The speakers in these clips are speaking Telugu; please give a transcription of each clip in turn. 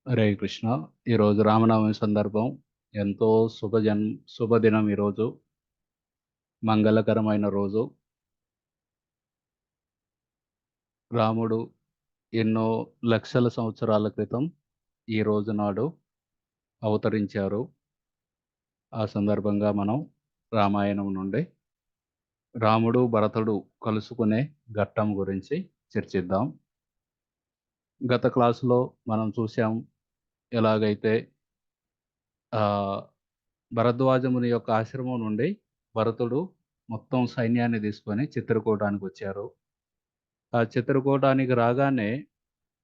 హరే కృష్ణ. ఈరోజు రామనవమి సందర్భం. ఎంతో శుభదినం ఈరోజు. మంగళకరమైన రోజు. రాముడు ఎన్నో లక్షల సంవత్సరాల క్రితం ఈ రోజు నాడు అవతరించారు. ఆ సందర్భంగా మనం రామాయణం నుండి రాముడు, భరతుడు కలుసుకునే ఘట్టం గురించి చర్చిద్దాం. గత క్లాసులో మనం చూసాం ఎలాగైతే ఆహ్, భరద్వాజముని యొక్క ఆశ్రమం నుండి భరతుడు మొత్తం సైన్యాన్ని తీసుకొని చిత్రకూటానికొచ్చారు. ఆ చిత్రకూటానికి రాగానే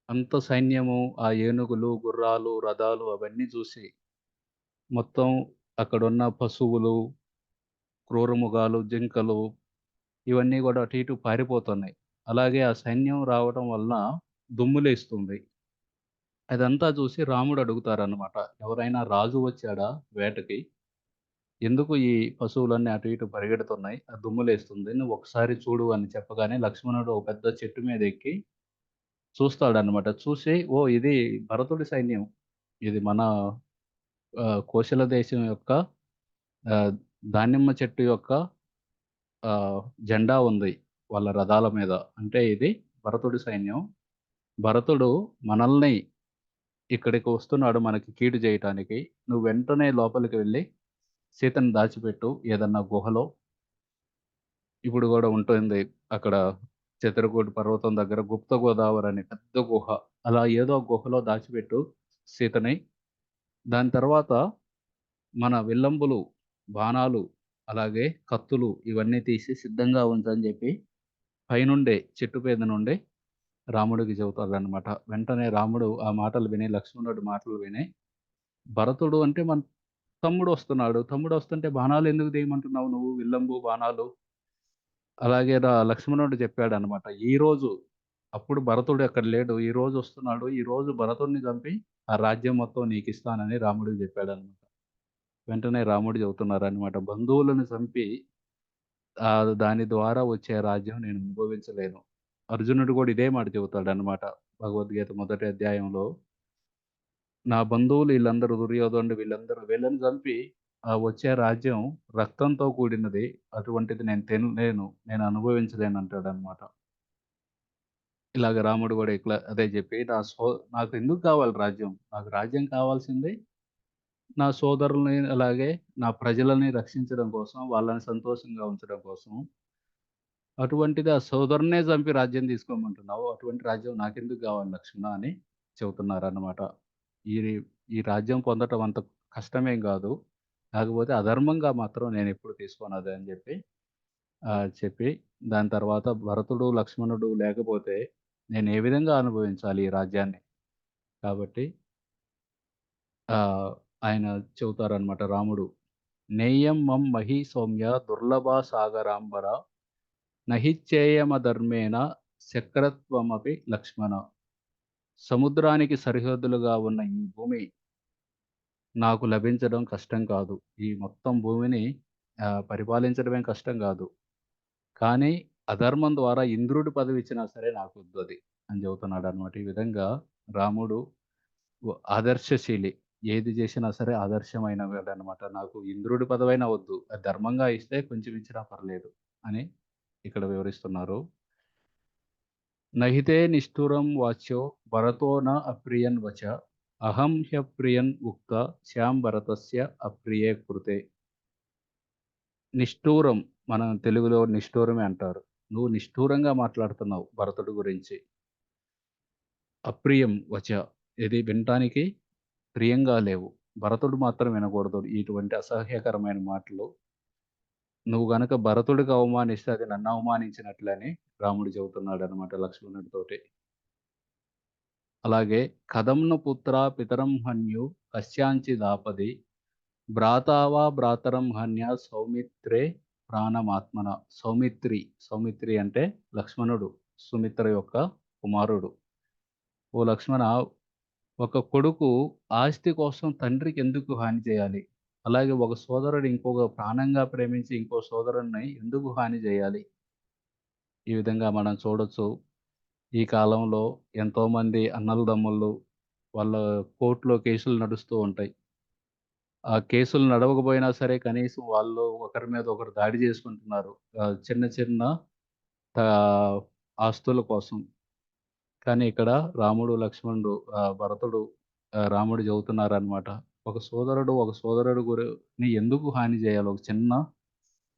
అంత సైన్యము, ఆ ఏనుగులు, గుర్రాలు, రథాలు అవన్నీ చూసి మొత్తం అక్కడున్న పశువులు, క్రూరమృగాలు, జింకలు ఇవన్నీ గూడా అటు ఇటు పారిపోతున్నాయి. అలాగే ఆ సైన్యం రావడం వలన దుమ్ములేస్తుంది. అదంతా చూసి రాముడు అడుగుతారనమాట. ఎవరైనా రాజు వచ్చాడా వేటకి? ఎందుకు ఈ పశువులన్నీ అటు ఇటు పరిగెడుతున్నాయి? ఆ దుమ్ములేస్తుంది. నువ్వు ఒకసారి చూడు అని చెప్పగానే లక్ష్మణుడు ఒక పెద్ద చెట్టు మీద ఎక్కి చూస్తాడనమాట. చూసి ఓహ్! ఇది భరతుడి సైన్యం. ఇది మన కోశల దేశం యొక్క ఆహ్, దానిమ్మ చెట్టు యొక్క ఆహ్, జెండా ఉంది వాళ్ళ రథాల మీద. అంటే ఇది భరతుడి సైన్యం. భరతుడు మనల్ని ఇక్కడికి వస్తున్నాడు మనకి కీడు జేయటానికి. నువ్వు వెంటనే లోపలికి వెళ్లి సీతని దాచిపెట్టు ఏదన్నా గుహలో. ఇప్పుడు గూడా ఉంటుంది అక్కడ చిత్రకూట పర్వతం దగ్గర గుప్త గోదావరి అనే పెద్ద గుహ. అలా ఏదో ఒక గుహలో దాచిపెట్టు సీతని. దాని తర్వాత మన విల్లంబులు, బాణాలు, అలాగే కత్తులు ఇవన్నీ తీసి సిద్ధంగా ఉంచని జెప్పి పైనుండే చెట్టు మీద నుండి రాముడికి చెబుతాడనమాట. వెంటనే రాముడు ఆ మాటలు విని, లక్ష్మణుడి మాటలు విని, భరతుడు అంటే మన తమ్ముడొస్తున్నాడు. తమ్ముడొస్తుంటే బాణాలెందుకు తీయమంటున్నావు నువ్వు? విల్లంబు, బాణాలు. అలాగే లక్ష్మణుడు చెప్పాడనమాట. ఈరోజు అప్పుడు భరతుడు అక్కడ లేడు. ఈరోజొస్తున్నాడు. ఈరోజు భరతుడిని చంపి ఆ రాజ్యం మొత్తం నీకిస్తానని రాముడికి జెప్పాడనమాట. వెంటనే రాముడు చెబుతున్నారనమాట. బంధువులను చంపి దాని ద్వారా వచ్చే రాజ్యం నేను అనుభవించలేను. అర్జునుడు గూడా ఇదే మాట చెబుతాడనమాట. భగవద్గీత మొదటి అధ్యాయంలో, నా బంధువులు ఈళ్ళందరూ దుర్యోధనుడు వీళ్ళందరూ వీళ్ళని చంపి వచ్చే రాజ్యం రక్తంతో కూడినది. అటువంటిది నేను తినలేను. నేను అనుభవించలేను అంటాడనమాట. ఇలాగ రాముడు గూడా ఇట్లా అదే చెప్పి నాకెందుకు కావాలి రాజ్యం? నాకు రాజ్యం కావాల్సింది నా సోదరుల్ని అలాగే నా ప్రజలని రక్షించడం కోసం, వాళ్ళని సంతోషంగా ఉంచడం కోసం. అటువంటిది ఆ సోదరుడినే చంపి రాజ్యం తీసుకోమంటున్నావు. అటువంటి రాజ్యం నాకెందుకు గావాలి లక్ష్మణ అని చెబుతున్నారన్నమాట. ఈ ఈ రాజ్యం పొందటం అంత కష్టమేం గాదు. కాకపోతే అధర్మంగా మాత్రం నేనెప్పుడు తీసుకోనది అని చెప్పి దాని తర్వాత భరతుడు, లక్ష్మణుడు లేకపోతే నేను ఏ విధంగా అనుభవించాలి ఈ రాజ్యాన్ని? కాబట్టి ఆహ్, ఆయన చెబుతారన్నమాట రాముడు. "నేయం మం మహీ సౌమ్య దుర్లభా సాగరాంబర" నహిచ్చేయమధర్మేణ శక్రత్వమపి లక్ష్మణ. సముద్రానికి సరిహద్దులుగా ఉన్న ఈ భూమి నాకు లభించడం కష్టం కాదు. ఈ మొత్తం భూమిని పరిపాలించడమే కష్టం గాదు. కానీ అధర్మం ద్వారా ఇంద్రుడి పదవిచ్చినా సరే నాకొద్దది అని చెబుతున్నాడనమాట. ఈ విధంగా రాముడు ఆదర్శశీలి. ఏది జేసినా సరే ఆదర్శమైన వాడనమాట. నాకు ఇంద్రుడి పదవైనా వద్దు. అది ధర్మంగా ఇస్తే కొంచెం ఇచ్చినా పర్లేదు అని ఇక్కడ వివరిస్తున్నారు. నహితే నిష్ఠురం వాచ్యో భరతో న అప్రియన్ వచ అహం హ్యప్రియన్ ఉక్త శ్యాం భరతస్య అప్రియే కృతే. నిష్ఠూరం మన తెలుగులో నిష్ఠూరమే అంటారు. నువ్వు నిష్ఠూరంగా మాట్లాడుతున్నావు భరతుడి గురించి. అప్రియం వచ ఇది వినటానికి ప్రియంగా లేవు. భరతుడు మాత్రం వినకూడదు ఇటువంటి అసహ్యకరమైన మాటలు. నువ్వు గనక భరతుడికి అవమానిస్తే అది నన్ను అవమానించినట్లే అని రాముడు చెబుతున్నాడనమాట లక్ష్మణుడితోటి. అలాగే కథంను పుత్రా పితరం హన్యు కస్యాంచిదాపది భ్రాతా వా భ్రాతరం హన్య సౌమిత్రే ప్రాణమాత్మన. సౌమిత్రి అంటే లక్ష్మణుడు. సుమిత్ర యొక్క కుమారుడు. ఓ లక్ష్మణ, ఒక కొడుకు ఆస్తి కోసం తండ్రికి ఎందుకు హాని చేయాలి? అలాగే ఒక సోదరుడు ఇంకొక ప్రాణంగా ప్రేమించి ఇంకో సోదరుడిని ఎందుకు హాని చేయాలి? ఈ విధంగా మనం చూడొచ్చు. ఈ కాలంలో ఎంతోమంది అన్నలు, తమ్ముళ్ళు వాళ్ళ కోర్ట్‌లో కేసులు నడుస్తూ ఉంటాయి. ఆ కేసులు నడవకపోయినా సరే కనీసం వాళ్ళు ఒకరి మీద ఒకరు దాడి చేసుకుంటున్నారు. చిన్న చిన్న ఆహ్, ఆస్తుల కోసం. కానీ ఇక్కడ రాముడు, లక్ష్మణుడు భరతుడు రాముడు చెబుతున్నారనమాట. ఒక సోదరుడు ని ఎందుకు హాని చేయాలి? ఒక చిన్న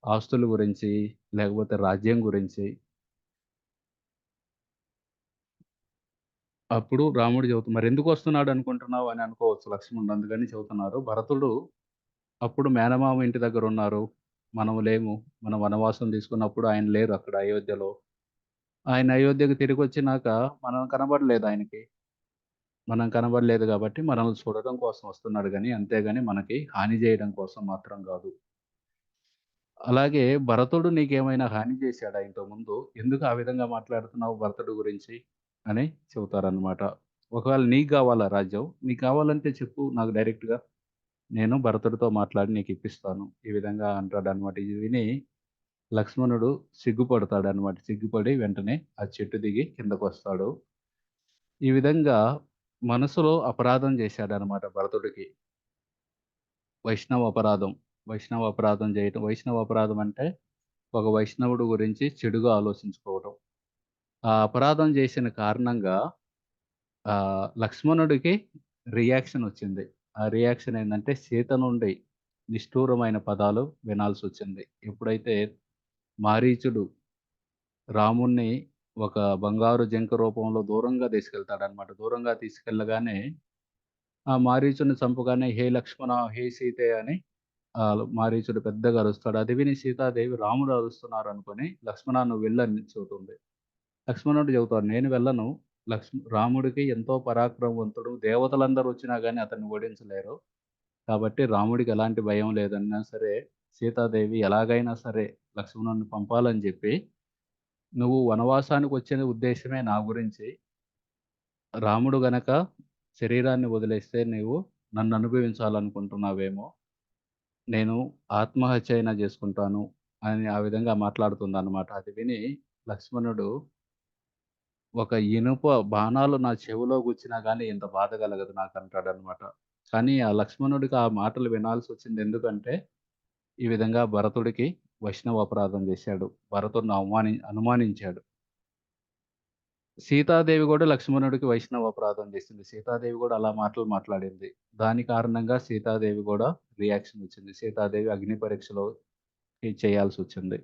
ఆస్తుల గురించి, లేకపోతే రాజ్యం గురించి. అప్పుడు రాముడు "మరెందుకొస్తున్నాడు అనుకుంటున్నావు?" అని అనుకోవచ్చు లక్ష్మణుడు. అందుకని చెబుతున్నారు. భరతుడు అప్పుడు మేనమామ ఇంటి దగ్గరున్నారు. మనం లేము. మనం వనవాసం తీసుకున్నప్పుడు ఆయన లేరు అక్కడ అయోధ్యలో. ఆయన అయోధ్యకు తిరిగొచ్చినాక మనం కనబడలేదు ఆయనకి. మనం కనబడలేదు గాబట్టి మనల్ని చూడడం కోసం వస్తున్నాడు గానీ, అంతేగాని మనకి హాని జేయడం కోసం మాత్రం గాదు. అలాగే భరతుడు నీకేమైనా హాని జేశాడా ఇంతకుముందు? ఎందుకు ఆ విధంగా మాట్లాడుతున్నావు భరతుడు గురించి? అని చెబుతారనమాట. ఒకవేళ నీకు గావాలా రాజ్యం? నీకు కావాలంటే చెప్పు నాకు డైరెక్ట్‌గా. నేను భరతుడితో మాట్లాడి నీకిప్పిస్తాను. ఈ విధంగా అంటాడనమాట. ఇది విని లక్ష్మణుడు సిగ్గుపడతాడనమాట. సిగ్గుపడి వెంటనే ఆ చెట్టు దిగి కిందకొస్తాడు. ఈ విధంగా మనసులో అపరాధం చేశాడనమాట భరతుడికి. వైష్ణవ అపరాధం. వైష్ణవ అపరాధం చేయటం. వైష్ణవ అపరాధం అంటే ఒక వైష్ణవుడు గురించి చెడుగా ఆలోచించుకోవడం. ఆ అపరాధం చేసిన కారణంగా లక్ష్మణుడికి రియాక్షనొచ్చింది. ఆ రియాక్షన్ ఏందంటే సీత నుండి నిష్ఠూరమైన పదాలు వినాల్సొచ్చింది. ఎప్పుడైతే మారీచుడు రాముడిని ఒక బంగారు జింక రూపంలో దూరంగా తీసుకెళ్తాడనమాట. దూరంగా తీసుకెళ్ళగానే ఆ మారీచుడిని చంపగానే "హే లక్ష్మణ, హే సీతే" అని మారీచుడు పెద్దగా అరుస్తాడు. అది విని సీతాదేవి రాముడు అరుస్తున్నారనుకోని "లక్ష్మణ నువ్వు వెళ్ళు" చెబుతుంది. లక్ష్మణుడు చెబుతాడు "నేను వెళ్ళను. రాముడికి ఎంతో పరాక్రమవంతుడు. దేవతలందరూ వచ్చినా గాని అతన్ని ఓడించలేరు. కాబట్టి రాముడికి ఎలాంటి భయం లేదన్నా సరే, సీతాదేవి ఎలాగైనా సరే లక్ష్మణుడిని పంపాలని చెప్పి, నువ్వు వనవాసానికొచ్చిన ఉద్దేశ్యమే నా గురించి. రాముడు గనక శరీరాన్ని వదిలేస్తే నీవు నన్ననుభవించాలనుకుంటున్నావేమో! నేను ఆత్మహత్య అయినా జేసుకుంటాను అని ఆ విధంగా మాట్లాడుతుందనమాట. అది విని లక్ష్మణుడు ఒక ఇనుప బాణాలు నా చెవిలో గుచ్చినా గానీ ఇంత బాధ కలగదు నాకంటాడనమాట. కానీ ఆ లక్ష్మణుడికి ఆ మాటలు వినాల్సొచ్చింది ఎందుకంటే, ఈ విధంగా భరతుడికి వైష్ణవ అపరాధం జేశాడు. భరతుడిని అనుమానించాడు. సీతాదేవి గూడా లక్ష్మణుడికి వైష్ణవ అపరాధం జేసింది. సీతాదేవి గూడా అలా మాటలు మాట్లాడింది. దాని కారణంగా సీతాదేవి గూడా రియాక్షన్ ఒచ్చింది. సీతాదేవి అగ్ని పరీక్షలో చేయాల్సొచ్చింది.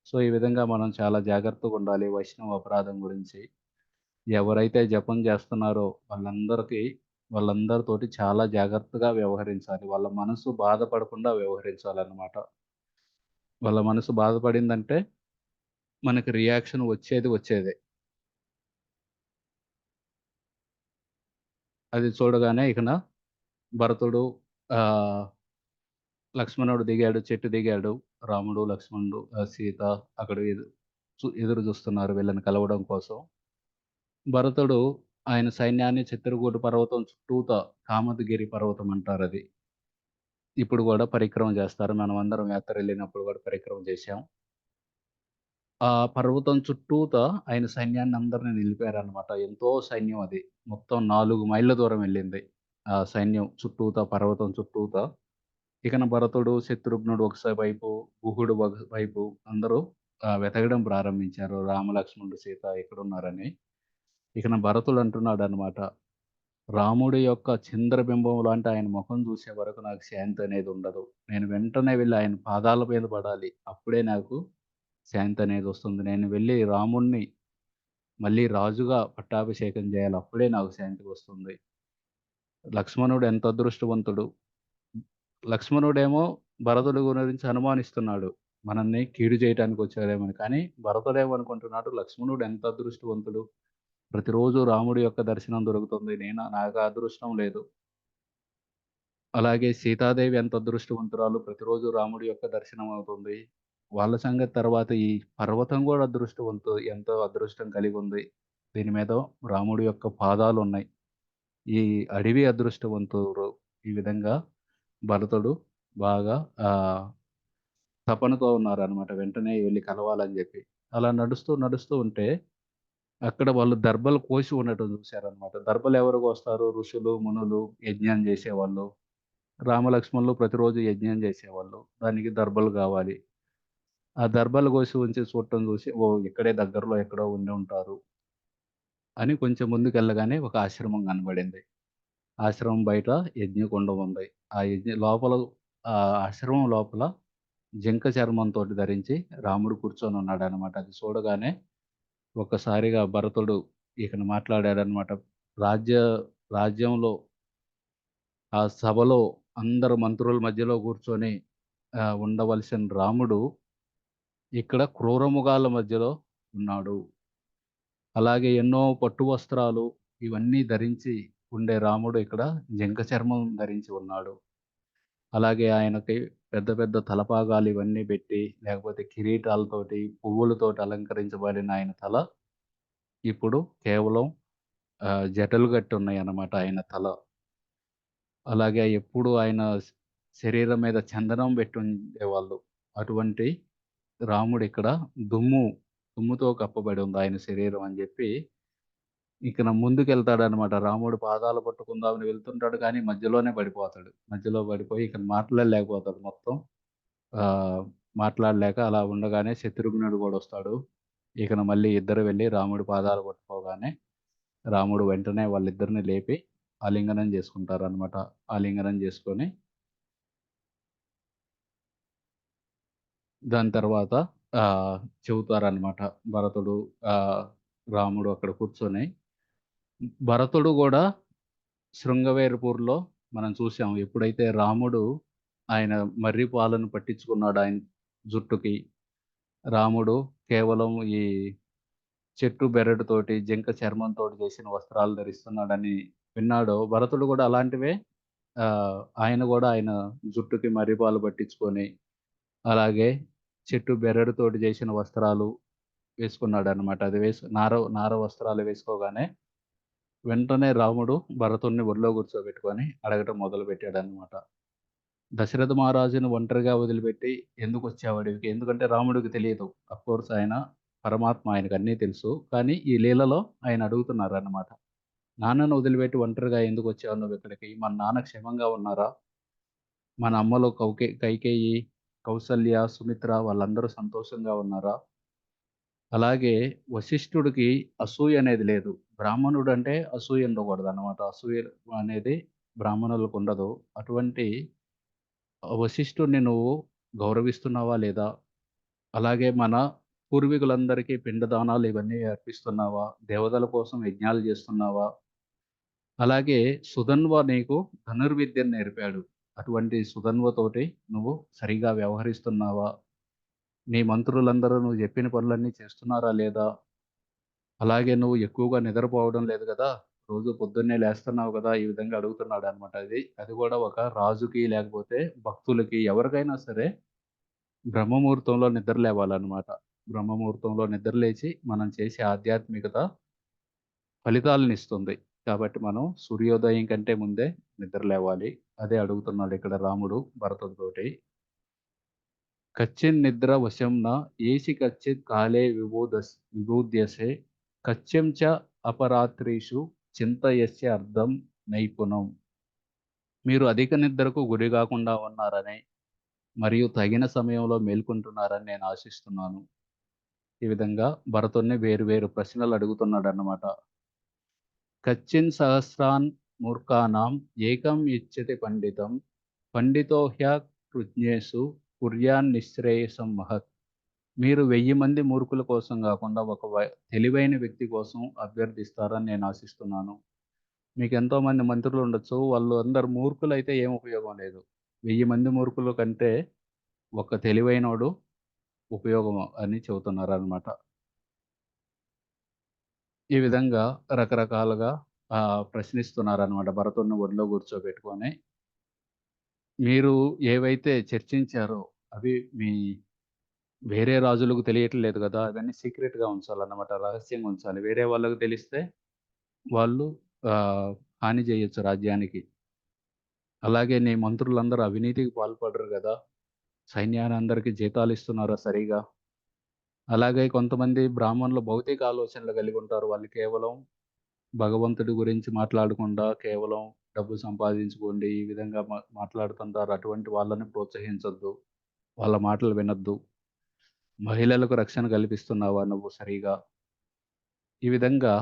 సో, ఈ విధంగా మనం చాలా జాగ్రత్తగుండాలి వైష్ణవ అపరాధం గురించి. ఎవరైతే జపం జేస్తున్నారో వాళ్ళందరితోటి చాలా జాగ్రత్తగా వ్యవహరించాలి. వాళ్ళ మనసు బాధపడకుండా వ్యవహరించాలన్నమాట. వాళ్ళ మనసు బాధపడిందంటే మనకి రియాక్షన్ వచ్చేదే. అది చూడగానే ఇకన భరతుడు ఆహ్, లక్ష్మణుడు దిగాడు. చెట్టు దిగాడు. రాముడు, లక్ష్మణుడు, సీత అక్కడ ఎదురు జూస్తున్నారు వీళ్ళని కలవడం కోసం. భరతుడు ఆయన సైన్యాన్ని చిత్రకూట పర్వతం చుట్టూతా కామతగిరి పర్వతం అంటారది. ఇప్పుడు గూడా పరిక్రమ జేస్తారు. మనమందరం యాత్రెళ్ళినప్పుడు గూడా పరిక్రమ జేశాం. ఆ పర్వతం చుట్టూతా ఆయన సైన్యాన్నందరిని నిలిపారనమాట. ఎంతో సైన్యం అది. మొత్తం 4 మైళ్ళ దూరం వెళ్ళింది. ఆ సైన్యం చుట్టూతా పర్వతం చుట్టూతా. ఇకన భరతుడు, శత్రుఘ్నుడు వైపు, గుహుడు ఒక వైపు అందరూ వెతకడం ప్రారంభించారు. రామ, లక్ష్మణుడు, సీత ఎక్కడున్నారని. ఇకన భరతుడు అంటున్నాడనమాట. రాముడి యొక్క చంద్రబింబం లాంటి ఆయన మొఖం చూసే వరకు నాకు శాంతి అనేది ఉండదు. నేను వెంటనే వెళ్లి ఆయన పాదాల మీద పడాలి. అప్పుడే నాకు శాంతి అనేదొస్తుంది. నేను వెళ్లి రాముడిని మళ్ళీ రాజుగా పట్టాభిషేకం చేయాలి. అప్పుడే నాకు శాంతి వస్తుంది. లక్ష్మణుడు ఎంత అదృష్టవంతుడు. లక్ష్మణుడేమో భరతుడి గురించి అనుమానిస్తున్నాడు. మనల్ని కీడు చేయటానికి వచ్చాడేమోని. కానీ భరతుడేమనుకుంటున్నాడు లక్ష్మణుడు ఎంత అదృష్టవంతుడు. ప్రతిరోజు రాముడి యొక్క దర్శనం దొరుకుతుంది. నాకు ఆ అదృష్టం లేదు. అలాగే సీతాదేవి ఎంత అదృష్టవంతురాలు. ప్రతిరోజు రాముడి యొక్క దర్శనం అవుతుంది. వాళ్ళ సంగతి తర్వాత ఈ పర్వతం గూడా ఎంతో అదృష్టం కలిగుంది. దీని మీద రాముడి యొక్క పాదాలున్నాయి. ఈ అడవి అదృష్టవంతుడు. ఈ విధంగా భరతుడు బాగా ఆహ్, తపనతో ఉన్నారనమాట. వెంటనే వెళ్లి కలవాలని జెప్పి. అలా నడుస్తూ ఉంటే అక్కడ వాళ్ళు దర్భలు కోసి ఉండటం చూశారనమాట. దర్భలు ఎవరు కోస్తారు? ఋషులు, మునులు, యజ్ఞం చేసేవాళ్ళు. రామలక్ష్మణులు ప్రతిరోజు యజ్ఞం చేసేవాళ్ళు. దానికి దర్భలు గావాలి. ఆ దర్భలు కోసి ఉంచి చూడటం చూసి, ఓహ్! ఇక్కడే దగ్గరలో ఎక్కడో ఉండి ఉంటారు అని కొంచెం ముందుకెళ్ళగానే ఒక ఆశ్రమం కనబడింది. ఆశ్రమం బయట యజ్ఞకుండం ఉంది. ఆ లోపల ఆశ్రమం లోపల జింక చర్మంతోటి ధరించి రాముడు కూర్చొనున్నాడనమాట. అది చూడగానే ఒక్కసారిగా భరతుడు ఇకన మాట్లాడాడనమాట. రాజ్య రాజ్యంలో ఆ సభలో అందరు మంత్రుల మధ్యలో కూర్చొని ఉండవలసిన రాముడు ఇక్కడ క్రూరమృగాల మధ్యలో ఉన్నాడు. అలాగే ఎన్నో పట్టు వస్త్రాలు ఇవన్నీ ధరించి ఉండే రాముడు ఇక్కడ జింక చర్మం ధరించి ఉన్నాడు. అలాగే ఆయనకి పెద్ద పెద్ద తలపాగాలు ఇవన్నీ పెట్టి, లేకపోతే కిరీటాలతోటి, పువ్వులతోటి అలంకరించబడిన ఆయన తల ఇప్పుడు కేవలం జటలు కట్టున్నాయన్నమాట ఆయన తల. అలాగే ఎప్పుడు ఆయన శరీరం మీద చందనం పెట్టుండేవాళ్ళు. అటువంటి రాముడిక్కడ దుమ్ము, దుమ్ముతో కప్పబడి ఉంది ఆయన శరీరం అని జెప్పి, ఇకన ముందుకెళ్తాడనమాట. రాముడు పాదాలు పట్టుకుందామని వెళ్తుంటాడు కానీ మధ్యలోనే పడిపోతాడు. మధ్యలో పడిపోయి ఇక మాట్లాడలేకపోతాడు మొత్తం. ఆహ్, మాట్లాడలేక అలా ఉండగానే శత్రుఘ్నుడు గూడొస్తాడు. ఇకన మళ్ళీ ఇద్దరు వెళ్లి రాముడి పాదాలు పట్టుకోగానే, రాముడు వెంటనే వాళ్ళిద్దరిని లేపి ఆలింగనం జేసుకుంటారనమాట. ఆలింగనం జేసుకొని దాని తర్వాత చెబుతారనమాట. భరతుడు ఆహ్, రాముడు అక్కడ కూర్చొని భరతుడు గూడా శృంగవేరపూర్‌లో మనం చూసాం. ఎప్పుడైతే రాముడు ఆయన మర్రి పాలను పట్టించుకున్నాడో ఆయన జుట్టుకి, రాముడు కేవలం ఈ చెట్టు బెరడుతోటి, జింక చర్మంతోటి చేసిన వస్త్రాలు ధరిస్తున్నాడని విన్నాడో, భరతుడు గూడా అలాంటివే ఆయన గూడా ఆయన జుట్టుకి మర్రి పాలు పట్టించుకొని, అలాగే చెట్టు బెరడుతోటి చేసిన వస్త్రాలు వేసుకున్నాడనమాట. అది నార వస్త్రాలు వేసుకోగానే వెంటనే రాముడు భరతుడిని ఒడిలో కూర్చోబెట్టుకొని అడగటం మొదలుపెట్టాడనమాట. దశరథ మహారాజుని ఒంటరిగా వదిలిపెట్టి ఎందుకొచ్చావు అడవికి? ఎందుకంటే రాముడికి తెలియదు. అఫ్‌కోర్స్ ఆయన పరమాత్మ ఆయనకన్నీ తెలుసు. కానీ ఈ లీలలో ఆయన అడుగుతున్నారనమాట. నాన్నను వదిలిపెట్టి ఒంటరిగా ఎందుకొచ్చావు నువ్విక్కడికి? మన నాన్న క్షేమంగా ఉన్నారా? మన అమ్మలు కైకేయి, కౌసల్య, సుమిత్ర వాళ్ళందరూ సంతోషంగా ఉన్నారా? అలాగే వశిష్ఠుడికి అసూయ అనేది లేదు. బ్రాహ్మణుడంటే అసూయ ఉండకూడదనమాట. అసూయ అనేది బ్రాహ్మణులకుండదు. అటువంటి వశిష్ఠుడిని నువ్వు గౌరవిస్తున్నావా లేదా? అలాగే మన పూర్వీకులందరికీ పిండదానాలు ఇవన్నీ అర్పిస్తున్నావా? దేవతల కోసం యజ్ఞాలు చేస్తున్నావా? అలాగే సుధన్వ నీకు ధనుర్విద్యను నేర్పాడు. అటువంటి సుధన్వతోటి నువ్వు సరిగ్గా వ్యవహరిస్తున్నావా? నీ మంత్రులందరూ నువ్వు చెప్పిన పనులన్నీ చేస్తున్నారా లేదా? అలాగే నువ్వు ఎక్కువగా నిద్రపోవడం లేదు గదా! రోజు పొద్దున్నే లేస్తున్నావు గదా! ఈ విధంగా అడుగుతున్నాడనమాట. అది గూడా ఒక రాజుకి లేకపోతే భక్తులకి ఎవరికైనా సరే బ్రహ్మముహూర్తంలో నిద్ర లేవాలనమాట. బ్రహ్మముహూర్తంలో నిద్రలేచి మనం చేసే ఆధ్యాత్మికత ఫలితాలనిస్తుంది. కాబట్టి మనం సూర్యోదయం కంటే ముందే నిద్ర లేవాలి. అదే అడుగుతున్నాడిక్కడ రాముడు భరతుడితోటి. కచ్చిన్నిద్ర వశంన ఏషి కచ్చిత్ కాలే విబుధ్యసే కచ్యం చ అపరాత్రీషు చింతయస్య అర్థం నైపుణం. మీరు అధిక నిద్రకు గురిగాకుండా ఉన్నారని, మరియు తగిన సమయంలో మేల్కొంటున్నారని నేను ఆశిస్తున్నాను. ఈ విధంగా భరతుడిని వేరు వేరు ప్రశ్నలు అడుగుతున్నాడన్నమాట. కచ్చిన్ సహస్రాన్ మూర్ఖానాం ఏకం ఇచ్యతి పండితం పండితో హ్యకృజ్ఞేషు కుర్యాన్నిశ్రేయసం మహత్. మీరు 1000 మంది మూర్ఖుల కోసం గాకుండా ఒక తెలివైన వ్యక్తి కోసం అభ్యర్థిస్తారని నేను ఆశిస్తున్నాను. మీకెంతోమంది మంత్రులుండొచ్చు. వాళ్ళు అందరూ మూర్ఖులైతే ఏం ఉపయోగం లేదు. 1000 మంది మూర్ఖుల కంటే ఒక తెలివైనోడు ఉపయోగం అని చెబుతున్నారనమాట. ఈ విధంగా రకరకాలుగా ప్రశ్నిస్తున్నారనమాట. భరతుడిని ఒడిలో కూర్చోబెట్టుకొని, మీరు ఏవైతే చర్చించారో అవి మీ వేరే రాజులకు తెలియట్లేదు గదా! అవన్నీ సీక్రెట్‌గా ఉంచాలన్నమాట. రహస్యంగా ఉంచాలి. వేరే వాళ్ళకి తెలిస్తే వాళ్ళు హాని జేయొచ్చు రాజ్యానికి. అలాగే నీ మంత్రులందరూ అవినీతికి పాల్పడరు గదా! సైన్యానందరికి జీతాలిస్తున్నారా సరిగా? అలాగే కొంతమంది బ్రాహ్మణులు భౌతిక ఆలోచనలు కలిగి ఉంటారు. వాళ్ళు కేవలం భగవంతుడి గురించి మాట్లాడకుండా కేవలం డబ్బు సంపాదించుకోండి ఈ విధంగా మాట్లాడుతుంటారు. అటువంటి వాళ్ళని ప్రోత్సహించొద్దు. వాళ్ళ మాటలు వినొద్దు. మహిళలకు రక్షణ కల్పిస్తున్నావా నువ్వు సరిగా? ఈ విధంగా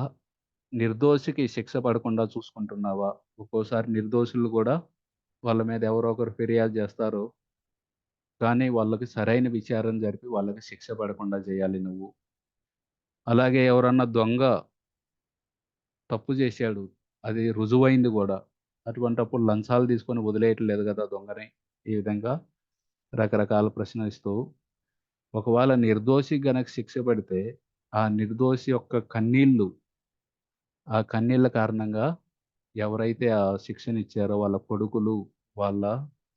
నిర్దోషికి శిక్ష పడకుండా చూసుకుంటున్నావా? ఒక్కోసారి నిర్దోషులు గూడా వాళ్ళ మీద ఎవరో ఒకరు ఫిర్యాదు జేస్తారు. కానీ వాళ్ళకి సరైన విచారణ జరిపి వాళ్ళకి శిక్ష పడకుండా జేయాలి నువ్వు. అలాగే ఎవరన్నా దొంగ తప్పు జేశాడు. అది రుజువైంది గూడా. అటువంటప్పుడు లంచాలు తీసుకొని వదిలేయట్లేదు గదా దొంగని. ఈ విధంగా రకరకాల ప్రశ్నిస్తూ ఒకవేళ నిర్దోషికి గనక శిక్ష పడితే, ఆ నిర్దోషి యొక్క కన్నీళ్ళు, ఆ కన్నీళ్ళ కారణంగా ఎవరైతే ఆ శిక్షనిచ్చారో వాళ్ళ కొడుకులు, వాళ్ళ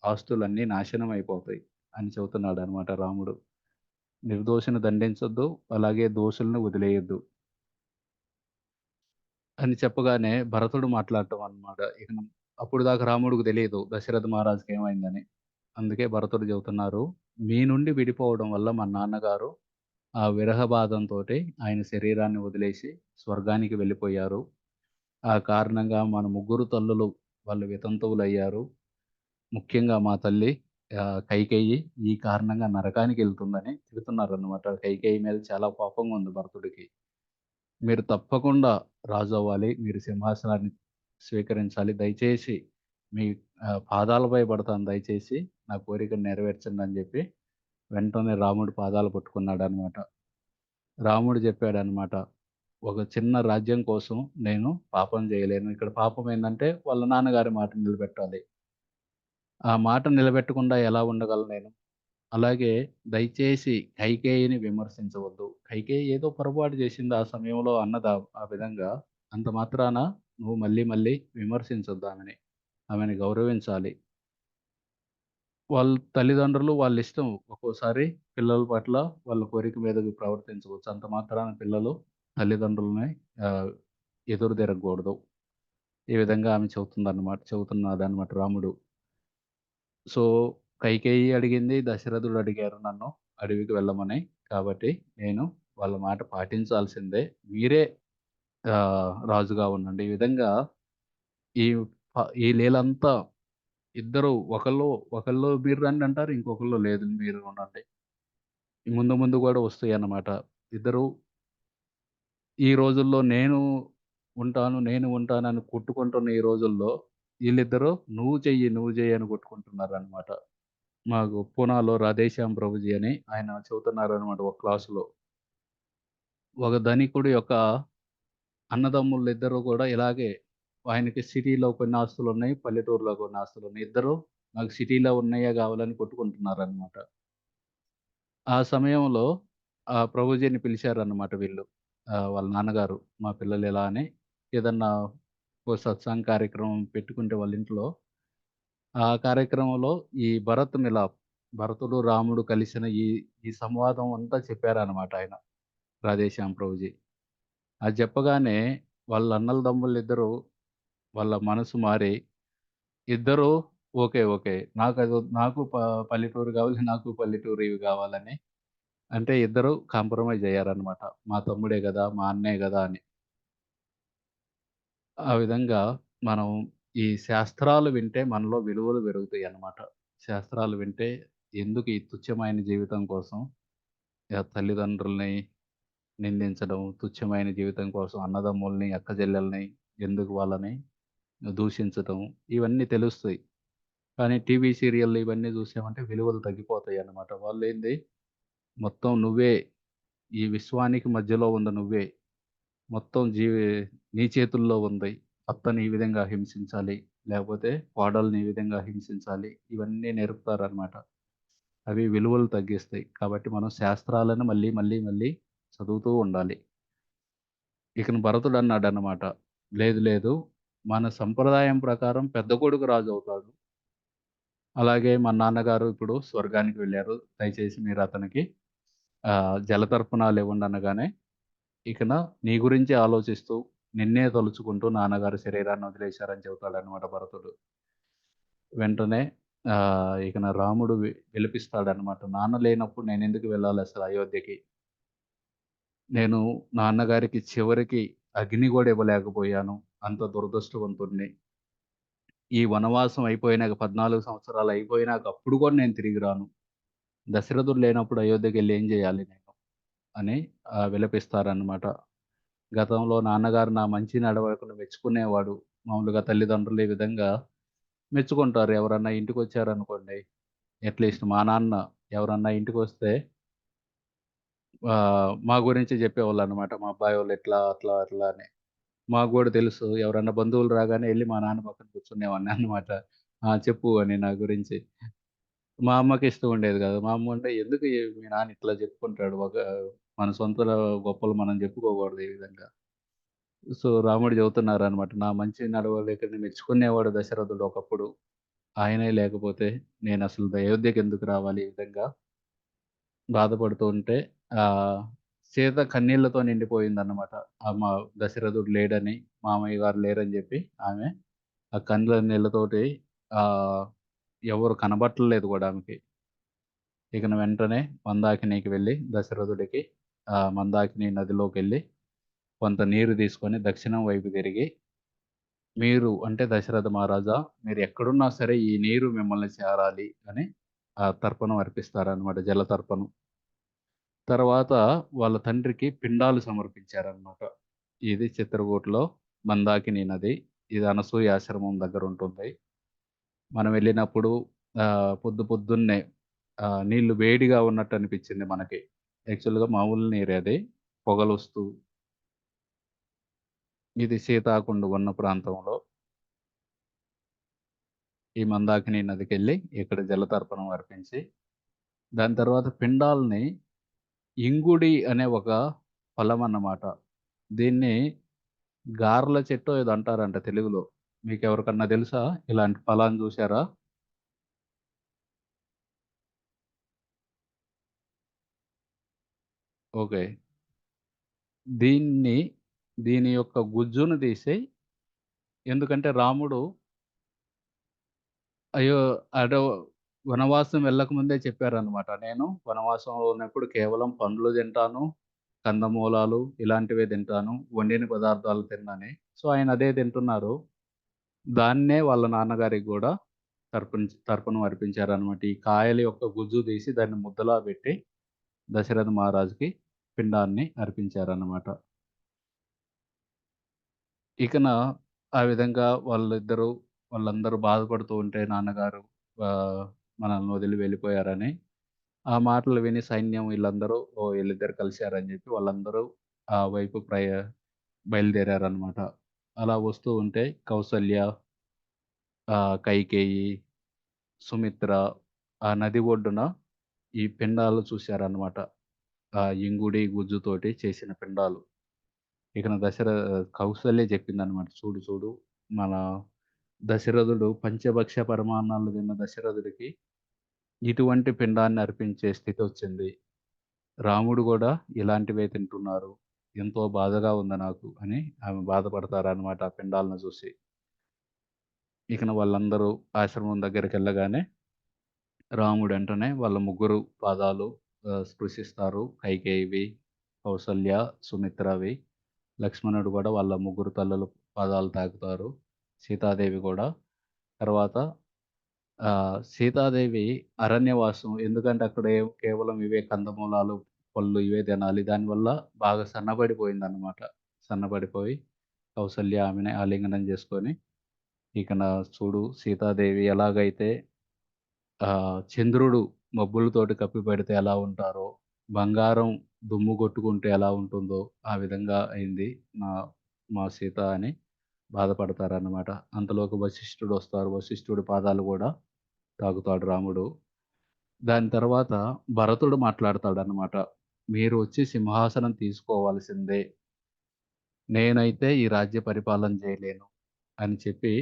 ఆస్తులన్నీ నాశనం అయిపోతాయి అని చెబుతున్నాడనమాట రాముడు. నిర్దోషిని దండించొద్దు, అలాగే దోషుల్ని వదిలేయొద్దు అని చెప్పగానే భరతుడు మాట్లాడటం అన్నమాట. అప్పటిదాకా రాముడికి తెలీదు దశరథ మహారాజుకి ఏమైందని. అందుకే భరతుడు చెబుతున్నారు, "మీ నుండి విడిపోవడం వల్ల మా నాన్నగారు ఆ విరహ బాధంతోటి ఆయన శరీరాన్ని వదిలేసి స్వర్గానికి వెళ్ళిపోయారు. ఆ కారణంగా మన ముగ్గురు తల్లులు వాళ్ళు వితంతువులయ్యారు. ముఖ్యంగా మా తల్లి కైకేయి ఈ కారణంగా నరకానికెళ్తుందని తిడుతున్నారనమాట. కైకేయి మీద చాలా కోపంగా ఉంది భరతుడికి. మీరు తప్పకుండా రాజవ్వాలి. మీరు సింహాసనాన్ని స్వీకరించాలి. దయచేసి మీ పాదాలపై పడతాను దయచేసి నా కోరికను నెరవేర్చండని జెప్పి వెంటనే రాముడి పాదాలు పట్టుకున్నాడనమాట. రాముడు జెప్పాడనమాట. ఒక చిన్న రాజ్యం కోసం నేను పాపం జేయలేను. ఇక్కడ పాపం ఏందంటే వాళ్ళ నాన్నగారి మాట నిలబెట్టాలి. ఆ మాట నిలబెట్టకుండా ఎలా ఉండగలను నేను? అలాగే దయచేసి కైకేయిని విమర్శించవద్దు. కైకేయి ఏదో పొరపాటు జేసింది ఆ సమయంలో అన్నది ఆ విధంగా. అంత మాత్రాన నువ్వు మళ్ళీ మళ్ళీ విమర్శించొద్దు ఆమెని. ఆమెని గౌరవించాలి. వాళ్ళ తల్లిదండ్రులు వాళ్ళిష్టం. ఒక్కోసారి పిల్లల పట్ల వాళ్ళ కోరిక మీదకి ప్రవర్తించవచ్చు. అంత మాత్రాన పిల్లలు తల్లిదండ్రులని ఆహ్, ఎదురు తిరగకూడదు. ఈ విధంగా ఆమె చెబుతున్నాడన్నమాట రాముడు. సో, కైకేయి అడిగింది, దశరథుడు అడిగారు నన్ను అడవికి వెళ్ళమని. కాబట్టి నేను వాళ్ళ మాట పాటించాల్సిందే. మీరే రాజుగా ఉండండి. ఈ విధంగా ఈ ఈ లీలంతా ఇద్దరు ఒకళ్ళు మీరు రండి అంటారు. ఇంకొకళ్ళు లేదు మీరు ఉండండి. ముందు ముందు గూడా వస్తాయన్నమాట. ఇద్దరు ఈ రోజుల్లో నేను ఉంటానని కొట్టుకుంటున్న ఈ రోజుల్లో ఈళ్ళిద్దరూ నువ్వు చెయ్యి అని కొట్టుకుంటున్నారన్నమాట. మాకు పూనాలో రాధేశ్యామ్ ప్రభుజీ అని ఆయన చెబుతున్నారనమాట ఒక క్లాస్‌లో. ఒక ధనికుడి యొక్క అన్నదమ్ములిద్దరూ కూడా ఇలాగే ఆయనకి సిటీలో కొన్ని ఆస్తులున్నాయి. పల్లెటూరులో కొన్ని ఆస్తులున్నాయి. ఇద్దరు నాకు సిటీలో ఉన్నయ్యే గావాలని కొట్టుకుంటున్నారనమాట. ఆ సమయంలో ప్రభుజీని పిలిచారన్నమాట వీళ్ళు. వాళ్ళ నాన్నగారు మా పిల్లలు ఇలా అని ఏదన్నా ఓ సత్సంగ్ కార్యక్రమం పెట్టుకుంటే వాళ్ళ ఇంట్లో ఆ కార్యక్రమంలో ఈ భరత్ మిలాప్, భరతుడు, రాముడు కలిసిన ఈ సంవాదం అంతా చెప్పారనమాట ఆయన. రాధేశ్యామ్ ప్రభుజీ. అది చెప్పగానే వాళ్ళ అన్నల తమ్ముళ్ళిద్దరూ వాళ్ళ మనసు మారి ఇద్దరూ ఓకే. ఓకే. నాకు పల్లెటూరు గావాలి, నాకు పల్లెటూరు ఇవి గావాలని అంటే ఇద్దరు కాంప్రమైజ్ అయ్యారనమాట. మా తమ్ముడే గదా! మా అన్నే గదా! అని. ఆ విధంగా మనం ఈ శాస్త్రాలు వింటే మనలో విలువలు పెరుగుతాయన్నమాట. శాస్త్రాలు వింటే ఎందుకు ఈ తుచ్చమైన జీవితం కోసం తల్లిదండ్రుల్ని నిందించడం, తుచ్చమైన జీవితం కోసం అన్నదమ్ముల్ని, అక్కచెల్లెల్ని ఎందుకు వాళ్ళని దూషించటం ఇవన్నీ తెలుస్తాయి. కానీ టీవీ సీరియల్‌లు ఇవన్నీ చూసామంటే విలువలు తగ్గిపోతాయన్నమాట. వాళ్ళేంది మొత్తం నువ్వే ఈ విశ్వానికి మధ్యలో ఉన్న నువ్వే. మొత్తం నీ చేతుల్లో ఉంది. అత్తని ఈ విధంగా హింసించాలి. లేకపోతే కోడల్ని ఈ విధంగా హింసించాలి. ఇవన్నీ నేర్పుతారనమాట. అవి విలువలు తగ్గిస్తాయి. కాబట్టి మనం శాస్త్రాలను మళ్ళీ, మళ్ళీ, మళ్ళీ చదువుతూ ఉండాలి. భరతుడన్నాడనమాట. లేదు లేదు. మన సంప్రదాయం ప్రకారం పెద్ద కొడుకు రాజవుతాడు. అలాగే మా నాన్నగారు ఇప్పుడు స్వర్గానికి వెళ్లారు. దయచేసి మీరతనికి జలతర్పణాలివ్వండి అనగానే ఇకన నీ గురించే ఆలోచిస్తూ, నిన్నే తలుచుకుంటూ నాన్నగారు శరీరాన్ని వదిలేశారని చెబుతాడనమాట భరతుడు. వెంటనే ఇకన రాముడు విలపిస్తాడనమాట. నాన్న లేనప్పుడు నేనెందుకు వెళ్ళాలసలు అయోధ్యకి? నేను నాన్నగారికి చివరికి అగ్ని గూడా ఇవ్వలేకపోయాను. అంత దురదృష్టవంతుడిని. ఈ వనవాసం అయిపోయినాక 14 సంవత్సరాలు అయిపోయినాక అప్పుడు గూడా నేను తిరిగి రాను. దశరథుడు లేనప్పుడు అయోధ్యకెళ్ళి ఏం జేయాలి నేను? అని విలపిస్తారనమాట. గతంలో నాన్నగారు నా మంచి నడవడికను మెచ్చుకునేవాడు. మామూలుగా తల్లిదండ్రులు ఈ విధంగా మెచ్చుకుంటారు. ఎవరన్నా ఇంటికొచ్చారనుకోండి, అట్‌లీస్ట్ మా నాన్న ఎవరన్నా ఇంటికొస్తే మా గురించి జెప్పేవాళ్ళనమాట. మా అబ్బాయోళ్ళు ఇట్లా, అట్లా, అట్లా అని. మాకు గూడా తెలుసు. ఎవరన్నా బంధువులు రాగానే ఎళ్లి మా నాన్న పక్కన కూర్చునేవాడిననమాట. ఆ! చెప్పు అని నా గురించి. మా అమ్మకి ఇష్టం ఉండేది గాదు. మా అమ్మ అంటే ఎందుకు మీ నాన్న ఇట్లా చెప్పుకుంటాడు. మన సొంత గొప్పలు మనం జెప్పుకోకూడదు ఈ విధంగా. సో, రాముడు చెబుతున్నారనమాట. నా మంచి నడవడికని మెచ్చుకునేవాడు దశరథుడు ఒకప్పుడు. ఆయనే లేకపోతే నేనసలు అయోధ్యకెందుకు రావాలి ఈ విధంగా బాధపడుతూ ఉంటే సీత కన్నీళ్లతో నిండిపోయిందన్నమాట. దశరథుడు లేడని, మామయ్య గారు లేరని జెప్పి ఆమె ఆ కండ్ల నీళ్ళతోటి ఆహ్, ఎవరు కనబడట్లేదు గూడా ఆమెకి. ఇకన వెంటనే మందాకినికి వెళ్లి దశరథుడికి మందాకిని నదిలోకెళ్ళి కొంత నీరు తీసుకొని దక్షిణం వైపు తిరిగి, మీరు అంటే దశరథ మహారాజా మీరు ఎక్కడున్నా సరే ఈ నీరు మిమ్మల్ని చేరాలి అని తర్పణం అర్పిస్తారనమాట. జల తర్పణం. తర్వాత వాళ్ళ తండ్రికి పిండాలు సమర్పించారనమాట. ఇది చిత్రకూటలో మందాకిని నది. ఇది అనసూయ ఆశ్రమం దగ్గరుంటుంది. మనం వెళ్ళినప్పుడు పొద్దున్నే నీళ్లు వేడిగా ఉన్నట్టు అనిపించింది మనకి. యాక్చువల్‌గా మామూలు నీరే అది. పొగలొస్తూ ఇది సీతాకుండ ఉన్న ప్రాంతంలో ఈ మందాకిని నదికెళ్ళి ఇక్కడ జలతర్పణం అర్పించి, దాని తర్వాత పిండాల్ని ఇంగుడి అనే ఒక ఫలమన్నమాట. దీన్ని గార్ల చెట్టో ఏదో అంటారంట తెలుగులో. మీకెవరికన్నా తెలుసా? ఇలాంటి ఫలాన్ని జూసారా? ఓకే. దీన్ని దీని యొక్క గుజ్జును తీసి ఎందుకంటే రాముడు అయ్యో! అడో వనవాసం వెళ్ళకముందే చెప్పారనమాట. నేను వనవాసంలో ఉన్నప్పుడు కేవలం పండ్లు తింటాను, కందమూలాలు ఇలాంటివే తింటాను. వండిన పదార్థాలు తిననని. సో, ఆయన అదే తింటున్నారు. దాన్నే వాళ్ళ నాన్నగారికి గూడా తర్పణం అర్పించారనమాట. ఈ కాయల యొక్క గుజ్జు తీసి దాన్ని ముద్దలా పెట్టి దశరథ మహారాజుకి పిండాన్ని అర్పించారనమాట. ఇకన ఆ విధంగా వాళ్ళందరూ బాధపడుతూ ఉంటే నాన్నగారు ఆహ్, మనల్ని వదిలి వెళ్ళిపోయారని, ఆ మాటలు విని సైన్యం వీళ్ళందరూ ఓహ్! వీళ్ళిద్దరు కలిసారని జెప్పి వాళ్ళందరూ ఆ వైపు బయలుదేరారనమాట. అలా వస్తూ ఉంటే కౌసల్య, కైకేయి, సుమిత్ర ఆ నది ఒడ్డున ఈ పిండాలు చూశారనమాట. ఆ ఇంగుడి, గుజ్జుతోటి చేసిన పిండాలు. ఇకన కౌసల్య చెప్పిందనమాట. చూడు చూడు మన దశరథుడు పంచభక్ష పరమాన్నాలు తిన్న దశరథుడికి ఇటువంటి పిండాన్ని అర్పించే స్థితొచ్చింది. రాముడు గూడా ఇలాంటివే తింటున్నారు. ఎంతో బాధగా ఉంది నాకు అని ఆమె బాధపడతారనమాట ఆ పిండాలను చూసి. ఇకన వాళ్ళందరూ ఆశ్రమం దగ్గరికెళ్ళగానే రాముడు వెంటనే వాళ్ళ ముగ్గురు పాదాలు స్పృశిస్తారు. కైకేయివి, కౌసల్య, సుమిత్రవి. లక్ష్మణుడు గూడా వాళ్ళ ముగ్గురు తల్లుల పాదాలు తాకుతారు. సీతాదేవి గూడా. తర్వాత సీతాదేవి అరణ్యవాసం ఎందుకంటే అక్కడ కేవలం ఇవే కందమూలాలు, పళ్ళు ఇవే తినాలి. దానివల్ల బాగా సన్నబడిపోయిందనమాట. సన్నబడిపోయి కౌసల్య ఆమెని ఆలింగనం చేసుకొని, ఇక చూడు సీతాదేవి ఎలాగైతే చంద్రుడు మబ్బులతోటి కప్పిపెడితే ఎలా ఉంటారో, బంగారం దుమ్ము కొట్టుకుంటే ఎలా ఉంటుందో, ఆ విధంగా అయింది నా మా సీత అని బాధపడతారనమాట. అంతలోకి వశిష్ఠుడొస్తారు. వశిష్ఠుడి పాదాలు గూడా తాకుతాడు రాముడు. దాని తర్వాత భరతుడు మాట్లాడతాడనమాట. "మీరు వచ్చి సింహాసనం తీసుకోవాల్సిందే. నేనైతే ఈ రాజ్య పరిపాలన జేయలేను" అని చెప్పి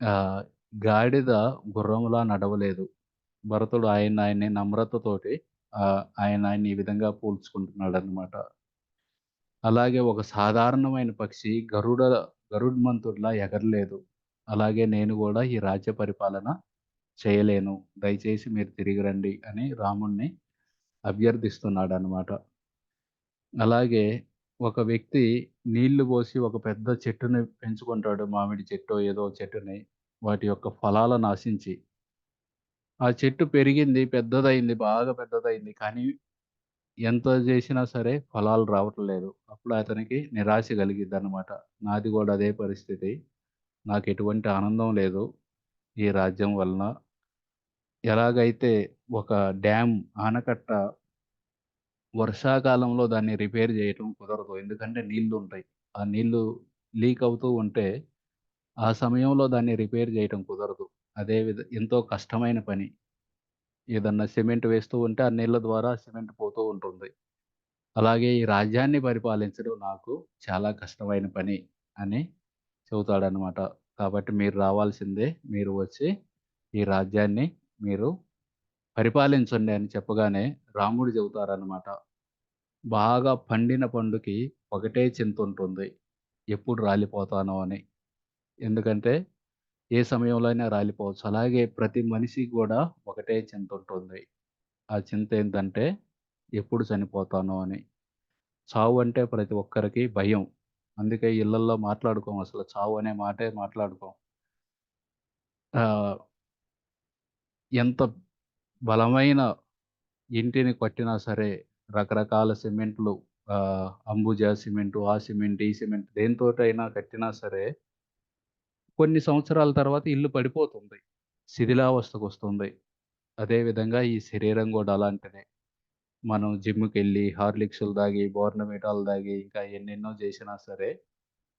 ఆహ్, గాడిద గుర్రంలా నడవలేదు. భరతుడు ఆయన్ని నమ్రతతోటి ఆయన్ని ఈ విధంగా పోల్చుకుంటున్నాడనమాట. అలాగే ఒక సాధారణమైన పక్షి గరుత్మంతుడిలా ఎగరలేదు. అలాగే నేను గూడా ఈ రాజ్య పరిపాలన చేయలేను. దయచేసి మీరు తిరిగి రండి అని రాముడిని అభ్యర్థిస్తున్నాడనమాట. అలాగే ఒక వ్యక్తి నీళ్లు పోసి ఒక పెద్ద చెట్టుని పెంచుకుంటాడు. మామిడి చెట్టో ఏదో చెట్టుని. వాటి యొక్క ఫలాలను ఆశించి. ఆ చెట్టు పెరిగింది, పెద్దదయింది, బాగా పెద్దదయింది. కానీ ఎంత జేసినా సరే ఫలాలు రావట్లేదు. అప్పుడు అతనికి నిరాశ కలిగిద్దనమాట. నాది గూడా అదే పరిస్థితి. నాకెటువంటి ఆనందం లేదు ఈ రాజ్యం వలన. ఎలాగైతే ఒక డ్యామ్, ఆనకట్ట వర్షాకాలంలో దాన్ని రిపేర్ జేయటం కుదరదు. ఎందుకంటే నీళ్లుంటాయి. ఆ నీళ్లు లీక్ అవుతూ ఉంటే, ఆ సమయంలో దాన్ని రిపేర్ జేయటం కుదరదు. ఎంతో కష్టమైన పని. ఏదన్నా సిమెంట్ వేస్తూ ఉంటే ఆ నీళ్ల ద్వారా సిమెంట్ పోతూ ఉంటుంది. అలాగే ఈ రాజ్యాన్ని పరిపాలించడం నాకు చాలా కష్టమైన పని అని చెబుతాడనమాట. కాబట్టి మీరు రావాల్సిందే. మీరు వచ్చి ఈ రాజ్యాన్ని మీరు పరిపాలించండి అని చెప్పగానే రాముడు చెబుతారనమాట. బాగా పండిన పండుకి ఒకటే చింతుంటుంది. ఎప్పుడు రాలిపోతానో అని. ఎందుకంటే ఏ సమయంలో అయినా రాలిపోవచ్చు. అలాగే ప్రతి మనిషికి గూడా ఒకటే చింతుంటుంది. ఆ చింతేంటంటే ఎప్పుడు చనిపోతానో అని. చావు అంటే ప్రతి ఒక్కరికి భయం. అందుకే ఇళ్లల్లో మాట్లాడుకోం అసలు. చావు అనే మాటే మాట్లాడుకోం. ఆహ్, ఎంత బలమైన ఇంటిని కట్టినా సరే, రకరకాల సిమెంట్‌లు అంబుజా సిమెంటు, ఆ సిమెంట్, ఈ సిమెంట్ దేనితోటైనా కట్టినా సరే, కొన్ని సంవత్సరాల తర్వాత ఇల్లు పడిపోతుంది. శిథిలావస్థకొస్తుంది. అదే విధంగా ఈ శరీరం గూడా అలాంటిదే. మనం జిమ్‌కెళ్ళి హార్లిక్స్‌లు తాగి, బోర్న్‌విటాలు తాగి, ఇంకా ఎన్నెన్నో చేసినా సరే,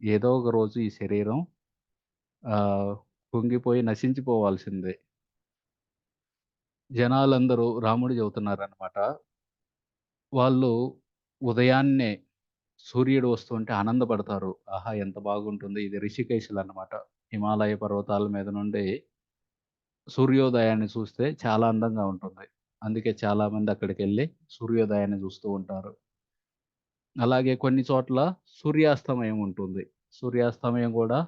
ఏదో ఒక రోజు ఈ శరీరం ఆహ్, కుంగిపోయి నశించిపోవాల్సిందే. జనాలందరూ రాముడు చెబుతున్నారనమాట. వాళ్ళు ఉదయాన్నే సూర్యుడు వస్తుంటే ఆనందపడతారు. ఆహా! ఎంత బాగుంటుంది. ఇది రిషికేశ్‌లనమాట. హిమాలయ పర్వతాల మీద నుండి సూర్యోదయాన్ని చూస్తే చాలా అందంగా ఉంటుంది. అందుకే చాలామంది అక్కడికెళ్ళి సూర్యోదయాన్ని చూస్తూ ఉంటారు. అలాగే కొన్ని చోట్ల సూర్యాస్తమయం ఉంటుంది. సూర్యాస్తమయం గూడా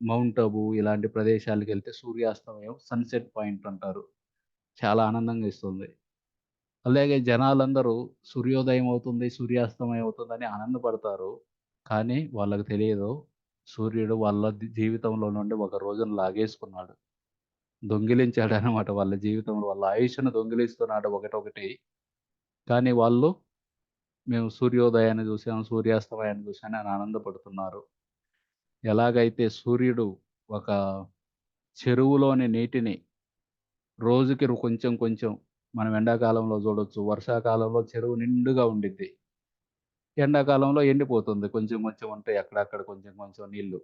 మౌంట్ అబూ ఇలాంటి ప్రదేశాలకెళ్తే సూర్యాస్తమయం సన్‌సెట్ పాయింట్ అంటారు. చాలా ఆనందంగా ఇస్తుంది. అలాగే జనాలందరూ సూర్యోదయం అవుతుంది, సూర్యాస్తమయం అవుతుందని ఆనందపడతారు. కానీ వాళ్ళకి తెలియదు సూర్యుడు వాళ్ళ జీవితంలో నుండి ఒక రోజును లాగేసుకున్నాడు. దొంగిలించాడనమాట వాళ్ళ జీవితంలో. వాళ్ళ ఆయుష్‌ను దొంగిలిస్తున్నాడు ఒకటొకటి. కానీ వాళ్ళు మేము సూర్యోదయాన్ని చూసాం, సూర్యాస్తమయాన్ని చూసాం అని ఆనందపడుతున్నారు. ఎలాగైతే సూర్యుడు ఒక చెరువులోని నీటిని రోజుకి కొంచెం కొంచెం మనం ఎండాకాలంలో చూడొచ్చు. వర్షాకాలంలో చెరువు నిండుగా ఉండిద్ది. ఎండాకాలంలో ఎండిపోతుంది. కొంచెం కొంచెం ఉంటాయి అక్కడక్కడ కొంచెం కొంచెం నీళ్లు.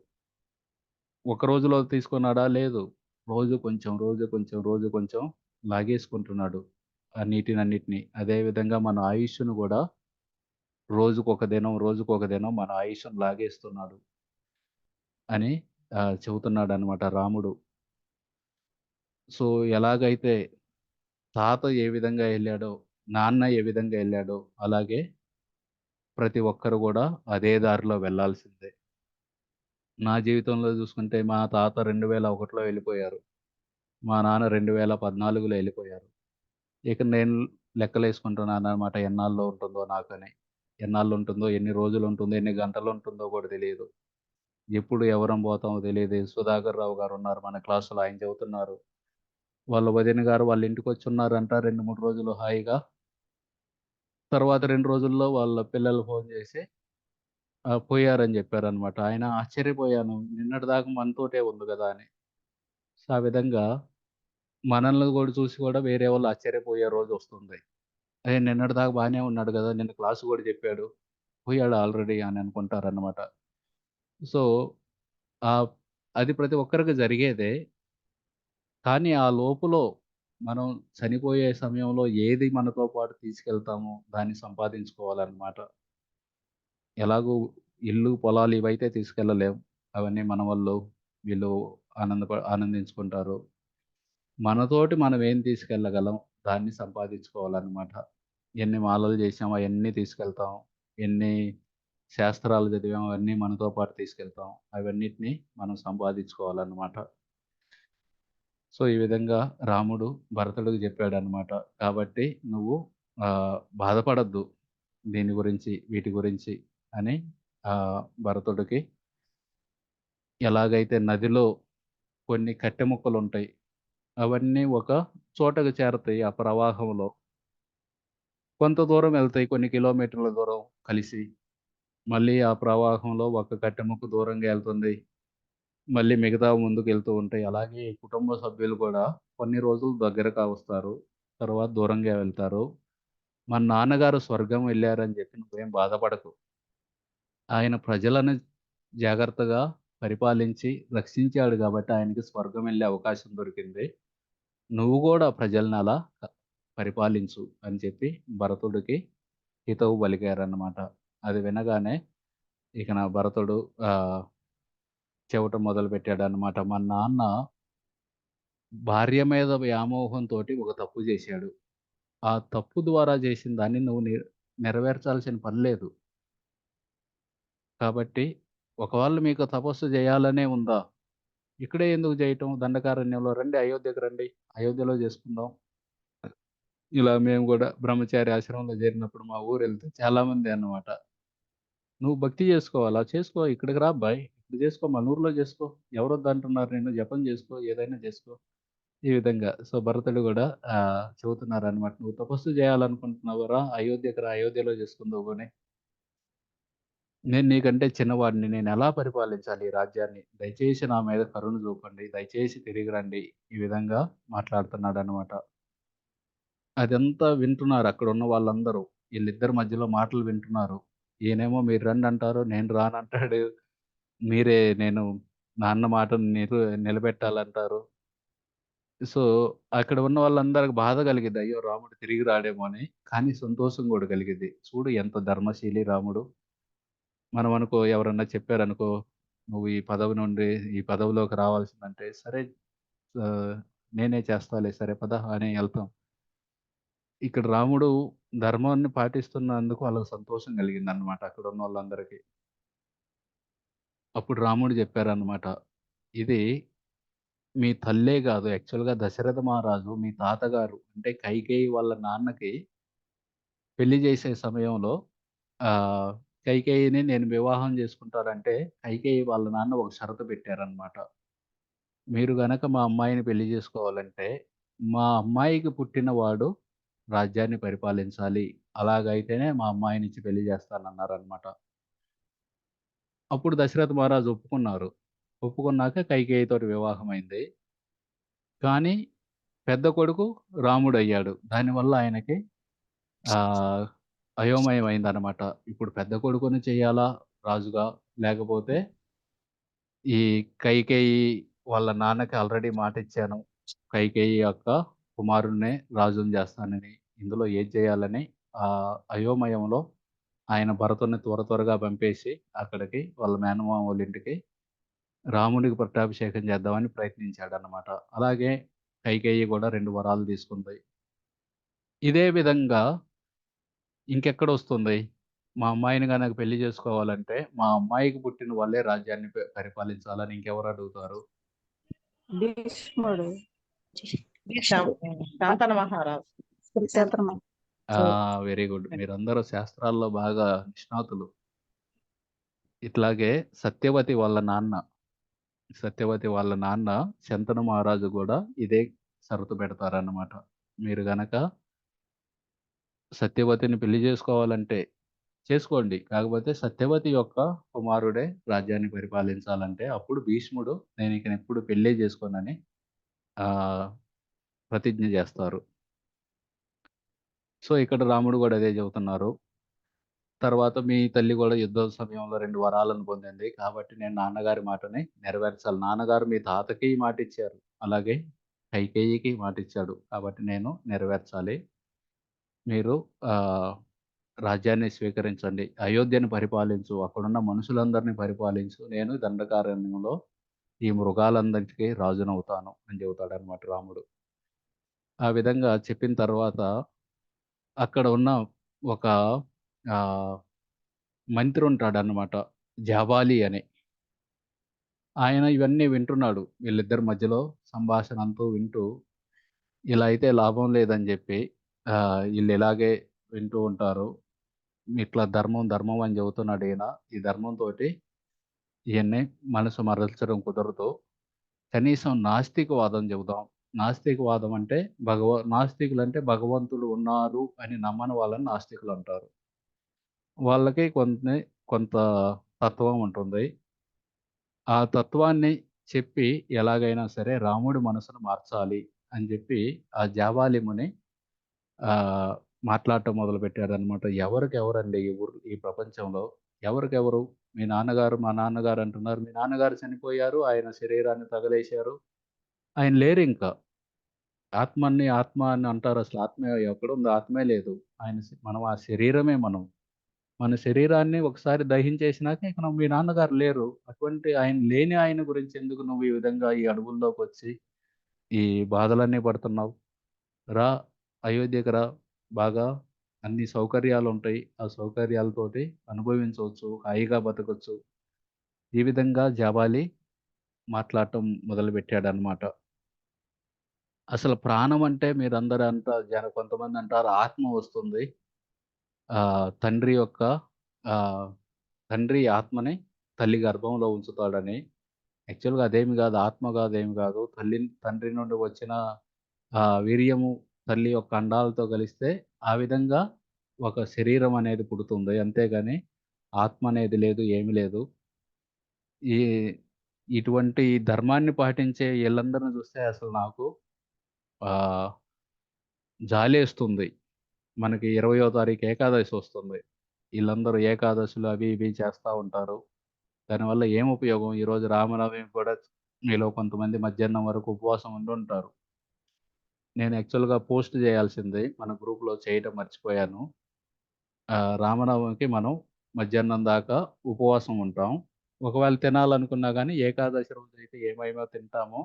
ఒక రోజులో తీసుకున్నాడా? లేదు. రోజు కొంచెం, రోజు కొంచెం, రోజు కొంచెం లాగేసుకుంటున్నాడు. ఆ నీటినన్నిటిని. అదే విధంగా మన ఆయుష్‌ను గూడా రోజుకొక దినం, రోజుకొక దినం మన ఆయుష్‌ను లాగేస్తున్నాడు అని చెబుతున్నాడనమాట రాముడు. సో, ఎలాగైతే తాత ఏ విధంగా ఎళ్ళాడో, నాన్న ఏ విధంగా ఎళ్ళాడో, అలాగే ప్రతి ఒక్కరు గూడా అదే దారిలో వెళ్ళాల్సిందే. నా జీవితంలో చూసుకుంటే మా తాత 2001లో వెళ్ళిపోయారు. మా నాన్న 2014లో ఎళ్ళిపోయారు. ఇక నేను లెక్కలేసుకుంటున్నాననమాట ఎన్నాళ్ళు ఉంటుందో నాకని. ఎన్నాళ్ళుంటుందో, ఎన్ని రోజులుంటుందో, ఎన్ని గంటలుంటుందో గూడా తెలీదు. ఎప్పుడు ఎవరం పోతామో తెలీదు. సుధాకర్ రావు గారున్నారు మన క్లాస్‌లో ఆయన చెబుతున్నారు. వాళ్ళ వదిన గారు వాళ్ళ ఇంటికొచ్చున్నారంట 2, 3 రోజులు హాయిగా. తర్వాత 2 రోజుల్లో వాళ్ళ పిల్లలు ఫోను చేసి పోయారని జెప్పారనమాట. ఆయన ఆశ్చర్యపోయాను. నిన్నటిదాకా మనతోటే ఉంది గదా! అని. సో, ఆ విధంగా మనల్ని గూడా చూసి గూడా వేరే వాళ్ళు ఆశ్చర్యపోయే రోజొస్తుంది. నిన్నటిదాకా బానే ఉన్నాడు గదా! నిన్న క్లాస్ గూడా జెప్పాడు. పోయాడు ఆల్రెడీ అని అనుకుంటారనమాట. సో, ఆహ్, అది ప్రతి ఒక్కరికి జరిగేదే. కానీ ఆ లోపులో మనం చనిపోయే సమయంలో ఏది మనతో పాటు తీసుకెళ్తామో దాన్ని సంపాదించుకోవాలనమాట. ఎలాగో ఇల్లు, పొలాలు ఇవైతే తీసుకెళ్ళలేం. అవన్నీ మనవళ్ళు వీళ్ళు ఆనందించుకుంటారు. మనతోటి మనం ఏం తీసుకెళ్ళగలం దాన్ని సంపాదించుకోవాలనమాట. ఎన్ని మాలలు చేసామో అయన్నీ తీసుకెళ్తాం. ఎన్ని శాస్త్రాలు చదివామో అవన్నీ మనతో పాటు తీసుకెళ్తాం. అవన్నిటిని మనం సంపాదించుకోవాలనమాట. సో, ఈ విధంగా రాముడు భరతుడికి చెప్పాడనమాట. కాబట్టి నువ్వు బాధపడొద్దు. దీని గురించి, వీటి గురించి అని భరతుడికి ఎలాగైతే నదిలో కొన్ని కట్టె ముక్కలుంటాయి. అవన్నీ ఒక చోటకి చేరతాయి ఆ ప్రవాహంలో. కొంత దూరం ఎళ్తాయి. కొన్ని కిలోమీటర్ల దూరం కలిసి. మళ్ళీ ఆ ప్రవాహంలో ఒక కట్టె ముక్క దూరంగా ఎళ్తుంది. మళ్ళీ మిగతావి ముందుకెళ్తూ ఉంటాయి. అలాగే కుటుంబ సభ్యులు కూడా కొన్ని రోజులు దగ్గరగా వస్తారు. తర్వాత దూరంగా వెళ్తారు. మా నాన్నగారు స్వర్గం వెళ్లారని చెప్పి నువ్వేం బాధపడకు. ఆయన ప్రజలను జాగ్రత్తగా పరిపాలించి రక్షించాడు గాబట్టి ఆయనకి స్వర్గం వెళ్ళే అవకాశం దొరికింది. నువ్వు గూడా ప్రజల్ని అలా పరిపాలించు అని చెప్పి భరతుడికి హితవు పలికారన్నమాట. అది వినగానే ఇక నా భరతుడు ఆహ్, చెవటం మొదలుపెట్టాడన్నమాట. మా నాన్న భార్య మీద వ్యామోహంతోటి ఒక తప్పు జేశాడు. ఆ తప్పు ద్వారా జేసిన దాన్ని నువ్వు నెరవేర్చాల్సిన పని లేదు. కాబట్టి ఒకవేళ మీకు తపస్సు జేయాలనే ఉందా? ఇక్కడే ఎందుకు జేయటం? దండకారణ్యంలో రండి, అయోధ్యకి రండి. అయోధ్యలో జేసుకుందాం. ఇలా మేము గూడా బ్రహ్మచారి ఆశ్రమంలో జేరినప్పుడు మా ఊరెళ్తే చాలామంది అన్నమాట. "నువ్వు భక్తి జేసుకోవాలా? చేసుకో. ఇక్కడికి రా అబ్బాయ్. ఇక్కడ జేసుకో. మన ఊర్లో జేసుకో. ఎవరొద్దంటున్నారు నిన్ను? జపం జేసుకో. ఏదైనా జేసుకో." ఈ విధంగా. సో, భరతుడు గూడా చెబుతున్నారన్నమాట. "నువ్వు తపస్సు జేయాలనుకుంటున్నావు రా. అయోధ్యకి రా. అయోధ్యలో జేసుకుందువు గాని. నేను నీకంటే చిన్నవాడిని. నేనెలా పరిపాలించాలి ఈ రాజ్యాన్ని? దయచేసి నా మీద కరుణ జూపండి. దయచేసి తిరిగి రండి." ఈ విధంగా మాట్లాడుతున్నాడన్నమాట. అదంతా వింటున్నారు అక్కడున్న వాళ్ళందరూ. ఈళ్ళిద్దరి మధ్యలో మాటలు వింటున్నారు. ఈయనేమో మీరు రండంటారు. నేను రానంటాడు. నేను నా అన్న మాటను నిలబెట్టాలంటారు. సో, అక్కడ ఉన్న వాళ్ళందరికి బాధ కలిగిద్ది. అయ్యో! రాముడు తిరిగి రాడేమో అని. కానీ సంతోషం గూడా కలిగిద్ది. చూడు ఎంత ధర్మశీలి రాముడు. మనం అనుకో ఎవరన్నా చెప్పారనుకో, "నువ్వు ఈ పదవి నుండి ఈ పదవిలోకి రావాల్సిందంటే" సరే ఆహ్, నేనే చేస్తాలే సరే పద అని ఎళ్తాం. ఇక్కడ రాముడు ధర్మాన్ని పాటిస్తున్నందుకు వాళ్ళకి సంతోషం కలిగిందనమాట అక్కడున్నోళ్ళందరికి. అప్పుడు రాముడు చెప్పారనమాట. ఇది మీ తల్లే గాదు యాక్చువల్‌గా దశరథ మహారాజు మీ తాతగారు అంటే కైకేయి వాళ్ళ నాన్నకి పెళ్లి చేసే సమయంలో ఆహ్, కైకేయిని నేను వివాహం చేసుకుంటానంటే కైకేయి వాళ్ళ నాన్న ఒక షరతు పెట్టారనమాట. మీరు గనక మా అమ్మాయిని పెళ్లి చేసుకోవాలంటే మా అమ్మాయికి పుట్టినవాడు రాజ్యాన్ని పరిపాలించాలి. అలాగైతేనే మా అమ్మాయినిచ్చి పెళ్లి చేస్తానన్నారనమాట. అప్పుడు దశరథ మహారాజు ఒప్పుకున్నారు. ఒప్పుకున్నాక కైకేయితోటి వివాహమైంది. కానీ పెద్ద కొడుకు రాముడయ్యాడు. దానివల్ల ఆయనకి ఆహ్, అయోమయం అయిందనమాట. ఇప్పుడు పెద్ద కొడుకుని చెయ్యాలా రాజుగా? లేకపోతే ఈ కైకేయి వాళ్ళ నాన్నకి ఆల్రెడీ మాటిచ్చాను. కైకేయి యొక్క కుమారుడినే రాజుని జేస్తానని. ఇందులో ఏది చేయాలని అయోమయంలో ఆయన భరతుడిని త్వరగా పంపేసి అక్కడికి వాళ్ళ మేనమామ వాళ్ళింటికి రాముడికి పట్టాభిషేకం చేద్దామని ప్రయత్నించాడన్నమాట. అలాగే కైకేయి గూడా 2 వరాలు తీసుకుంది. ఇదే విధంగా ఇంకెక్కడొస్తుంది? మా అమ్మాయిని గనక పెళ్లి చేసుకోవాలంటే, మా అమ్మాయికి పుట్టిన వాళ్ళే రాజ్యాన్ని పరిపాలించాలని ఇంకెవరు అడుగుతారు? భీష్ముడు. శాం శాంతన మహారాజు. శ్రీక్షేత్రం. Very good. మీరందరూ శాస్త్రాల్లో బాగా నిష్ణాతులు. ఇట్లాగే సత్యవతి వాళ్ళ నాన్న శంతను మహారాజు గూడా ఇదే షరతు పెడతారన్నమాట. మీరు గనక సత్యవతిని పెళ్లి జేసుకోవాలంటే చేసుకోండి. కాకపోతే సత్యవతి యొక్క కుమారుడే రాజ్యాన్ని పరిపాలించాలంటే అప్పుడు భీష్ముడు నేనికనెప్పుడు పెళ్ళే జేసుకోనని ఆహ్, ప్రతిజ్ఞ జేస్తారు. సో, ఇక్కడ రాముడు గూడా అదే చెబుతున్నారు. తర్వాత మీ తల్లి గూడా యుద్ధ సమయంలో 2 వరాలను పొందింది. కాబట్టి నేను నాన్నగారి మాటని నెరవేర్చాలి. నాన్నగారు మీ తాతకి మాటిచ్చారు. అలాగే కైకేయికి మాటిచ్చాడు. కాబట్టి నేను నెరవేర్చాలి. మీరు ఆహ్, రాజ్యాన్ని స్వీకరించండి. అయోధ్యను పరిపాలించు. అక్కడున్న మనుషులందరిని పరిపాలించు. నేను దండకారణ్యంలో ఈ మృగాలందరికీ రాజునవుతాను అని చెబుతాడన్నమాట రాముడు. ఆ విధంగా చెప్పిన తర్వాత అక్కడ ఉన్న ఒక ఆహ్, మంత్రి ఉంటాడన్నమాట. జాబాలి అని. ఆయన ఇవన్నీ వింటున్నాడు. వీళ్ళిద్దరి మధ్యలో సంభాషణ అంతూ వింటూ, ఇలా అయితే లాభం లేదని జెప్పి ఈళ్ళిలాగే వింటూ ఉంటారు. ఇట్లా ధర్మం అని చెబుతున్నాడు ఈయన. ఈ ధర్మంతోటి ఇయన్నీ మనసు మరల్చడం కుదరదు. కనీసం నాస్తికవాదం చెబుదాం. నాస్తికవాదం అంటే నాస్తికులంటే భగవంతుడు ఉన్నారు అని నమ్మని వాళ్ళని నాస్తికులంటారు. వాళ్ళకి కొంత తత్వం ఉంటుంది. ఆ తత్వాన్ని చెప్పి ఎలాగైనా సరే రాముడి మనసును మార్చాలి అని జెప్పి ఆ జాబాలి ముని ఆహ్, మాట్లాడటం మొదలుపెట్టాడనమాట. ఎవరికెవరండి ఈ ప్రపంచంలో ఎవరికెవరు? మీ నాన్నగారు, మా నాన్నగారు అంటున్నారు. మీ నాన్నగారు చనిపోయారు. ఆయన శరీరాన్ని తగలేశారు. ఆయన లేరింక. ఆత్మ అని అంటారసలు. ఆత్మ ఎక్కడుంది? ఆత్మే లేదు. మనం ఆ శరీరమే మనం. మన శరీరాన్ని ఒకసారి దహించేసినాక ఇక మీ నాన్నగారు లేరు. అటువంటి ఆయన గురించి ఎందుకు నువ్వు ఈ విధంగా ఈ అడవుల్లోకొచ్చి ఈ బాధలన్నీ పడుతున్నావు? రా, అయోధ్యకి రా. బాగా అన్ని సౌకర్యాలుంటాయి. ఆ సౌకర్యాలతోటి అనుభవించవచ్చు. హాయిగా బతకొచ్చు. ఈ విధంగా జాబాలి మాట్లాడటం మొదలుపెట్టాడనమాట. అసలు ప్రాణం అంటే మీరందరూ కొంతమందంటారు ఆత్మ వస్తుంది. తండ్రి యొక్క ఆహ్, తండ్రి ఆత్మని తల్లి గర్భంలో ఉంచుతాడని. యాక్చువల్‌గా అదేమి గాదు. ఆత్మ గాదు, ఏమి గాదు. తండ్రి నుండి వచ్చిన వీర్యము తల్లి యొక్క అండాలతో కలిస్తే ఆ విధంగా ఒక శరీరం అనేది పుడుతుంది. అంతేగాని ఆత్మ అనేది లేదు, ఏమి లేదు. ఈ ఇటువంటి ధర్మాన్ని పాటించే ఈళ్ళందరిని చూస్తే అసలు నాకు ఆహ్, జాలేస్తుంది. మనకి 20వ తారీఖు ఏకాదశి వస్తుంది. ఈళ్ళందరూ ఏకాదశులు అవి ఇవి చేస్తా ఉంటారు. దానివల్ల ఏం ఉపయోగం? ఈరోజు రామనవమి కూడా మీలో కొంతమంది మధ్యాహ్నం వరకు ఉపవాసం ఉండుంటారు. నేను యాక్చువల్‌గా పోస్ట్ చేయాల్సింది మన గ్రూప్‌లో చేయటం మర్చిపోయాను. రామనవమికి మనం మధ్యాహ్నం దాకా ఉపవాసం ఉంటాం. ఒకవేళ తినాలనుకున్నా గానీ ఏకాదశి రోజైతే ఏమేమో తింటామో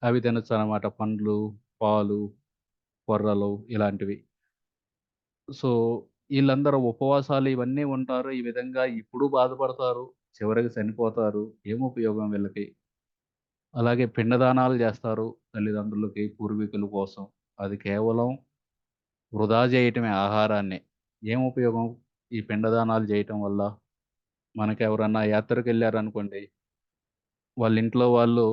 అవి తినొచ్చనమాట. పండ్లు, పాలు, కొర్రలు ఇలాంటివి. సో, ఈళ్ళందరూ ఉపవాసాలు ఇవన్నీ ఉంటారు. ఈ విధంగా ఇప్పుడు బాధపడతారు. చివరికి చనిపోతారు. ఏం ఉపయోగం వీళ్ళకి? అలాగే పిండదానాలు జేస్తారు తల్లిదండ్రులకి, పూర్వీకుల కోసం. అది కేవలం వృధా జేయటమే ఆహారాన్ని. ఏం ఉపయోగం ఈ పిండదానాలు జేయటం వల్ల? మనకెవరన్నా యాత్రకెళ్లారనుకోండి, వాళ్ళ ఇంట్లో వాళ్ళు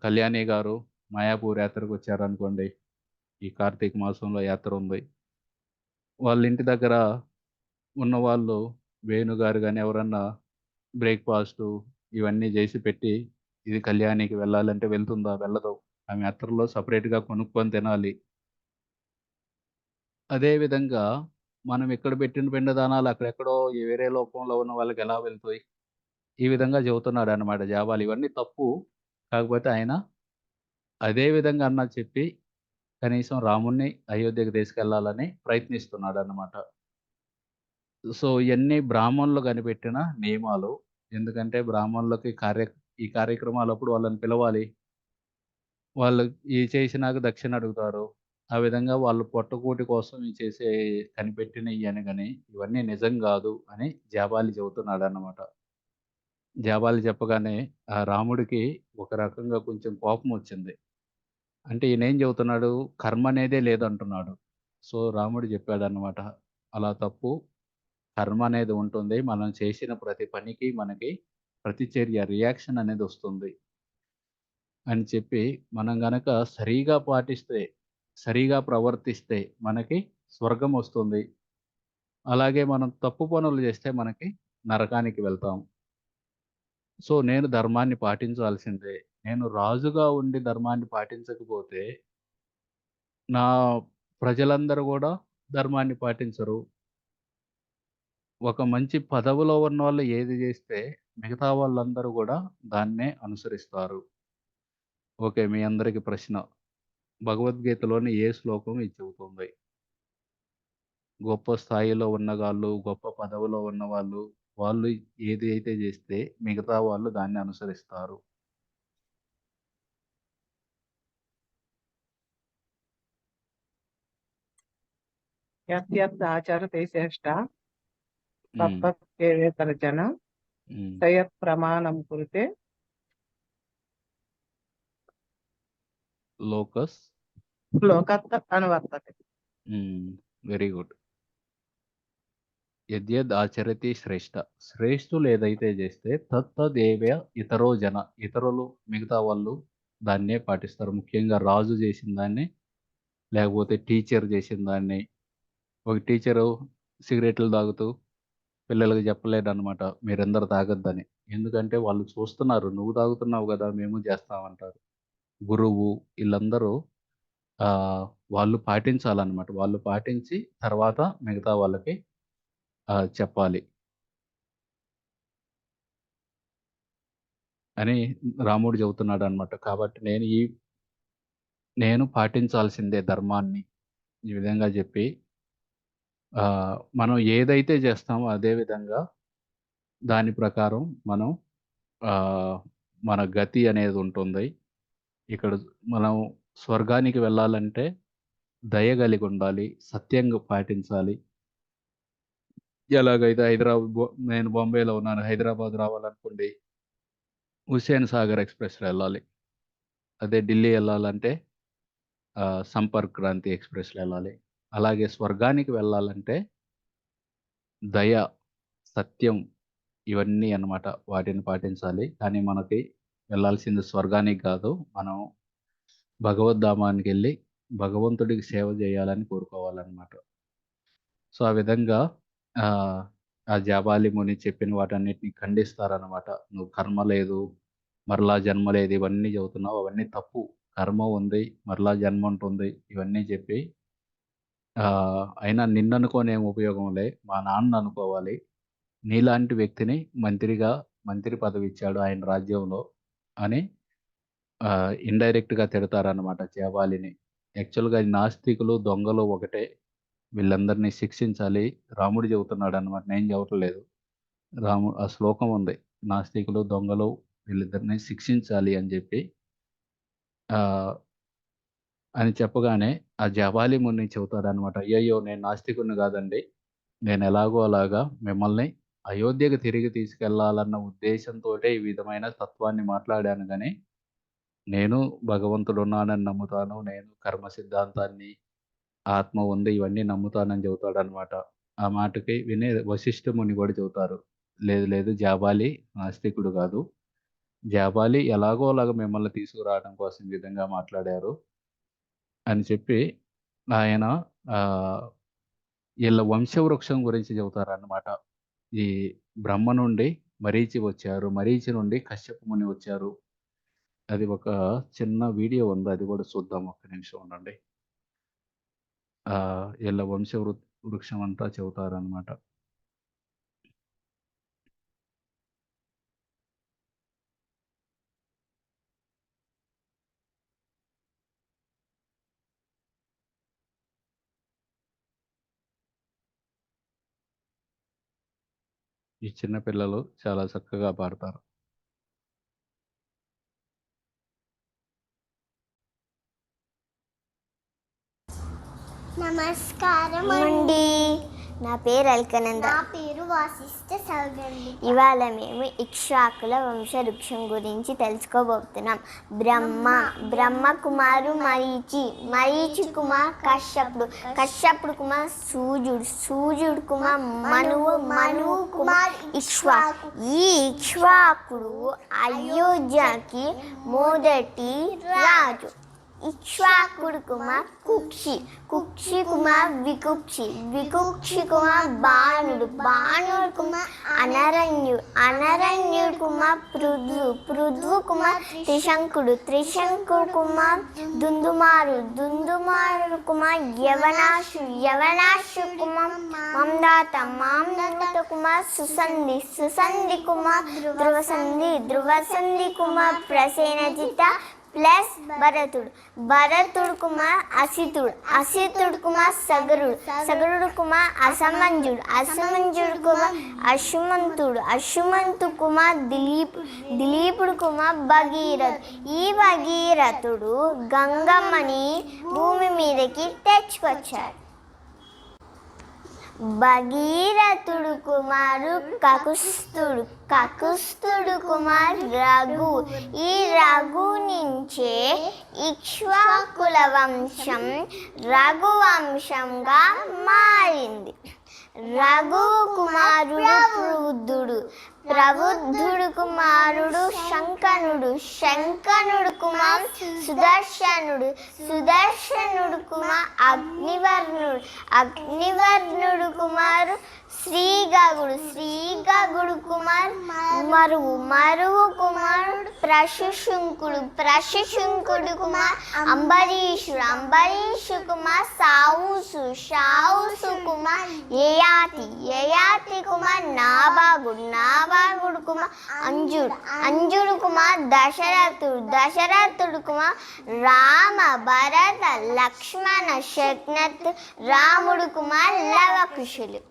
కళ్యాణి గారు మాయాపూర్ యాత్రకొచ్చారనుకోండి, ఈ కార్తీక మాసంలో యాత్ర ఉంది. వాళ్ళ ఇంటి దగ్గర ఉన్నవాళ్ళు వేణు గారు గాని ఎవరన్నా బ్రేక్‌ఫాస్టు ఇవన్నీ జేసి పెట్టి, ఇది కళ్యాణికి వెళ్ళాలంటే వెళ్తుందా? వెళ్ళదు. ఆమె యాత్రలో సెపరేట్‌గా కొనుక్కొని తినాలి. అదే విధంగా మనం ఇక్కడ పెట్టిన పిండదానాలు అక్కడెక్కడో ఈ వేరే లోకంలో ఉన్న వాళ్ళకెలా వెళ్తాయి? ఈ విధంగా చెబుతున్నాడనమాట జాబాలి. ఇవన్నీ తప్పు. కాకపోతే ఆయన అదే విధంగా అన్నా చెప్పి కనీసం రాముడిని అయోధ్యకు తీసుకెళ్లాలని ప్రయత్నిస్తున్నాడనమాట. సో, ఇయన్నీ బ్రాహ్మణులు కనిపెట్టిన నియమాలు. ఎందుకంటే బ్రాహ్మణులకి ఈ కార్యక్రమాలప్పుడు వాళ్ళని పిలవాలి. వాళ్ళు చేసినాక దక్షిణ అడుగుతారు. ఆ విధంగా వాళ్ళు పొట్టకూటి కోసం కనిపెట్టినయి గాని ఇవన్నీ నిజం గాదు అని జాబాలి చెబుతున్నాడన్నమాట. జాబాలి చెప్పగానే రాముడికి ఒక రకంగా కొంచెం కోపమొచ్చింది. అంటే ఈయనేం చెబుతున్నాడు? కర్మ అనేదే లేదంటున్నాడు. సో, రాముడు చెప్పాడన్నమాట. అలా తప్పు. కర్మ అనేది ఉంటుంది. మనం చేసిన ప్రతి పనికి మనకి ప్రతిచర్య రియాక్షన్ అనేదొస్తుంది. అని చెప్పి మనం గనక సరిగా ప్రవర్తిస్తే మనకి స్వర్గమొస్తుంది. అలాగే మనం తప్పు పనులు చేస్తే మనకి నరకానికి వెళ్తాం. సో, నేను ధర్మాన్ని పాటించాల్సిందే. నేను రాజుగా ఉండి ధర్మాన్ని పాటించకపోతే, నా ప్రజలందరూ గూడా ధర్మాన్ని పాటించరు. ఒక మంచి పదవిలో ఉన్నోళ్ళు ఏది జేస్తే, మిగతా వాళ్ళందరూ గూడా దాన్నే అనుసరిస్తారు. ఓకే. మీ అందరికి ప్రశ్న. భగవద్గీతలోని ఏ శ్లోకం ఇది చెబుతుంది? గొప్ప స్థాయిలో ఉన్నగాళ్ళు, గొప్ప పదవిలో ఉన్నవాళ్ళు, వాళ్ళు ఏది అయితే జేస్తే మిగతా వాళ్ళు దాన్ని అనుసరిస్తారు. యత్ ఆచరతే శ్రేష్ట హ్మ్. తత్తత్కేవేతరజన హ్మ్. సయత్ ప్రమాణం కురుతే లోకస్ లోకత్ అనువర్తతే. హ్మ్. Very good. యద్యద్ ఆచరతి శ్రేష్ఠ. శ్రేష్ఠులు ఏదైతే చేస్తే తత్తదేవ ఇతరో జన. ఇతరులు మిగతా వాళ్ళు దాన్నే పాటిస్తారు. ముఖ్యంగా రాజు చేసిన దాన్ని, లేకపోతే టీచర్ చేసిన దాన్ని. ఒక టీచరు సిగరెట్లు తాగుతూ పిల్లలకి చెప్పలేడనమాట. మీరందరూ తాగొద్దని. ఎందుకంటే వాళ్ళు చూస్తున్నారు. నువ్వు తాగుతున్నావు గదా! మేము చేస్తామంటారు. గురువు ఈళ్ళందరూ ఆహ్, వాళ్ళు పాటించాలనమాట. వాళ్ళు పాటించి తర్వాత మిగతా వాళ్ళకి చెప్పాలి అని రాముడు చెబుతున్నాడనమాట. కాబట్టి నేను పాటించాల్సిందే ధర్మాన్ని. ఈ విధంగా చెప్పి మనం ఏదైతే చేస్తామో అదే విధంగా దాని ప్రకారం మనం ఆహ్, మన గతి అనేదుంటుంది. ఇక్కడ మనం స్వర్గానికి వెళ్ళాలంటే దయ కలిగుండాలి. సత్యంగా పాటించాలి. ఎలాగైతే నేను బాంబేలో ఉన్నాను. హైదరాబాద్ రావాలనుకోండి, హుస్సేన్ సాగర్ ఎక్స్‌ప్రెస్‌లో ఎళ్ళాలి. అదే ఢిల్లీ ఎళ్ళాలంటే సంపర్క్ క్రాంతి ఎక్స్‌ప్రెస్‌లో ఎళ్ళాలి. అలాగే స్వర్గానికి వెళ్ళాలంటే దయ, సత్యం ఇవన్నీ అన్నమాట. వాటిని పాటించాలి. కానీ మనకి వెళ్ళాల్సింది స్వర్గానికి గాదు. మనం భగవద్ధామానికెళ్ళి భగవంతుడికి సేవ జేయాలని కోరుకోవాలన్నమాట. సో, ఆ విధంగా ఆహ్, ఆ జాబాలి ముని చెప్పిన వాటన్నిటిని ఖండిస్తారనమాట. "నువ్వు కర్మ లేదు, మరలా జన్మ లేదు ఇవన్నీ చెబుతున్నావు. అవన్నీ తప్పు. కర్మ ఉంది, మరలా జన్మ ఉంటుంది." ఇవన్నీ చెప్పి అయినా నిన్ననుకోని ఏం ఉపయోగంలే. మా నాన్నననుకోవాలి. నీలాంటి వ్యక్తిని మంత్రి పదవిచ్చాడు ఆయన రాజ్యంలో అని ఇండైరెక్ట్‌గా తిడతారనమాట జాబాలిని. యాక్చువల్‌గా ఈ నాస్తికులు, దొంగలు ఒకటే. వీళ్ళందరిని శిక్షించాలి. రాముడు చెబుతున్నాడనమాట. నేను చెప్పట్లేదు. ఆ శ్లోకం ఉంది. నాస్తికులు, దొంగలు వీళ్ళిద్దరిని శిక్షించాలి అని జెప్పి ఆహ్, అని చెప్పగానే ఆ జబాలి ముని చెబుతాడనమాట. అయ్యయ్యో! నేను నాస్తికుడిని గాదండి. నేను ఎలాగో అలాగా మిమ్మల్ని అయోధ్యకు తిరిగి తీసుకెళ్లాలన్న ఉద్దేశంతోటే ఈ విధమైన తత్వాన్ని మాట్లాడాను గానీ, నేను భగవంతుడున్నాడని నమ్ముతాను. నేను కర్మ సిద్ధాంతాన్ని, ఆత్మ ఉంది ఇవన్నీ నమ్ముతానని చెబుతాడనమాట. ఆ మాటకి విని వశిష్ఠ ముని గూడా చెబుతారు. లేదు లేదు జాబాలి నాస్తికుడు గాదు. జాబాలి ఎలాగో అలాగా మిమ్మల్ని తీసుకురావడం కోసం ఈ విధంగా మాట్లాడారు అని చెప్పి ఆయన ఆహ్, ఈళ్ళ వంశవృక్షం గురించి చెబుతారనమాట. ఈ బ్రహ్మ నుండి మరీచి వచ్చారు. మరీచి నుండి కశ్యప ముని వచ్చారు. అది ఒక చిన్న వీడియో ఉంది. అది గూడా చూద్దాం. ఒక్క నిమిషం ఉండండి. ఈళ్ళ వృక్షం అంతా చెబుతారనమాట. ఈ చిన్న పిల్లలు చాలా చక్కగా పాడతారు. నమస్కారం అండి. నా పేరు అల్కనంద. నా పేరు వాసిష్ఠ సౌగండి. ఇవాళ మేము ఇక్ష్వాకుల వంశవృక్షం గురించి తెలుసుకోబోతున్నాం. బ్రహ్మ కుమారు మరీచి, మరీచి కుమార్ కశ్యపుడు, కశ్యపుడు కుమార్ సూర్యుడు కుమార్ మనువు కుమార్ ఇక్ష్వాకు. ఈ ఇక్ష్వాకుడు అయోధ్యకి మొదటి రాజు. ఇక్ష్వాకుడు కుమార్ కుక్షి కుమార్ వికుక్షి కుమార్ బాణుడు కుమార్ అనరణ్యుడు కుమార్ పృథ్వు కుమార్ త్రిశంకుడు కుమార్ దుందుమారు కుమార్ యవనాశు కుమార్ మాంధాత కుమార్ సుసంధి కుమార్ ధ్రువసంధి కుమార్ ప్రసేనజిత ప్లస్ భరతుడు కుమార్ అసితుడు కుమార్ సగరుడు కుమార్ అసమంజుడు కుమార్ అశుమంతు కుమార్ దిలీపుడు కుమార్ భగీరథ్. ఈ భగీరథుడు గంగమ్మని భూమి మీదకి తెచ్చుకొచ్చాడు. భగీరథుడు కుమారు కకుస్తుడు కుమార్ రఘు. ఈ రఘు నుంచే ఇక్ష్వాకుల వంశం రఘువంశంగా మారింది. రఘు కుమారుడు ప్రబుద్ధుడు, ప్రబుద్ధుడు కుమారుడు శంకనుడు, శంకనుడు కుమారుడు సుదర్శనుడు, సుదర్శనుడు కుమార్ అగ్నివర్ణుడు, అగ్నివర్ణుడు కుమారు శ్రీగగుడు, శ్రీగగుడు కుమార్ మరువు, మరువు కుమారుడు ప్రశుశుంకుడు, ప్రశుశుంకుడు కుమార్ అంబరీషుడు, అంబరీషు కుమార్ సావుసు, సావుసు కుమార్ యయాతి, యయాతి కుమార్ నాభాగుడు, నాభాగుడు కుమార్ అంజుడు, అంజుడు కుమార్ దశరథుడు, దశరథుడు కుమార్ రామ, భరత, లక్ష్మణ, శక్నత్, రాముడు కుమార్ లవకుశులు.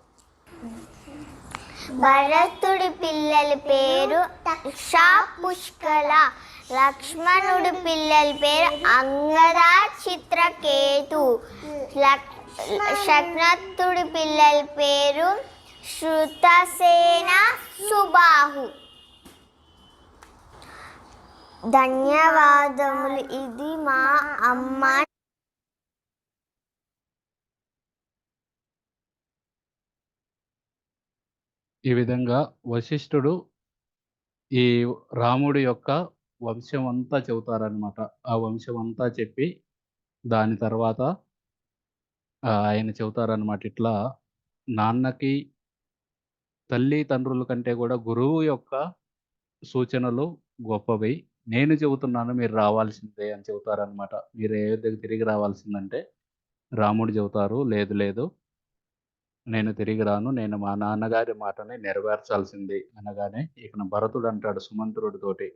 భరతుడి పిల్లల పేరు షా పుష్కల, లక్ష్మణుడి పిల్లల పేరు అంగద, చిత్రకేతు, శక్నతుడి పిల్లల పేరు శృతసేన, సుబాహు. ధన్యవాదములు. ఇది మా అమ్మ. ఈ విధంగా వశిష్ఠుడు ఈ రాముడి యొక్క వంశం అంతా చెబుతారనమాట. ఆ వంశం అంతా చెప్పి దాని తర్వాత ఆయన చెబుతారనమాట. ఇట్లా నాన్నకి తల్లి తండ్రుల కంటే కూడా గురువు యొక్క సూచనలు గొప్పవి. నేను చెబుతున్నాను మీరు రావాల్సిందే అని చెబుతారనమాట. మీరు అయోధ్యకు తిరిగి రావాల్సిందంటే రాముడు చెబుతారు, లేదు లేదు నేను తిరిగి రాను. నేను మా నాన్నగారి మాటని నెరవేర్చాల్సింది అనగానే ఇకన భరతుడు అంటాడు సుమంత్రుడితోటి,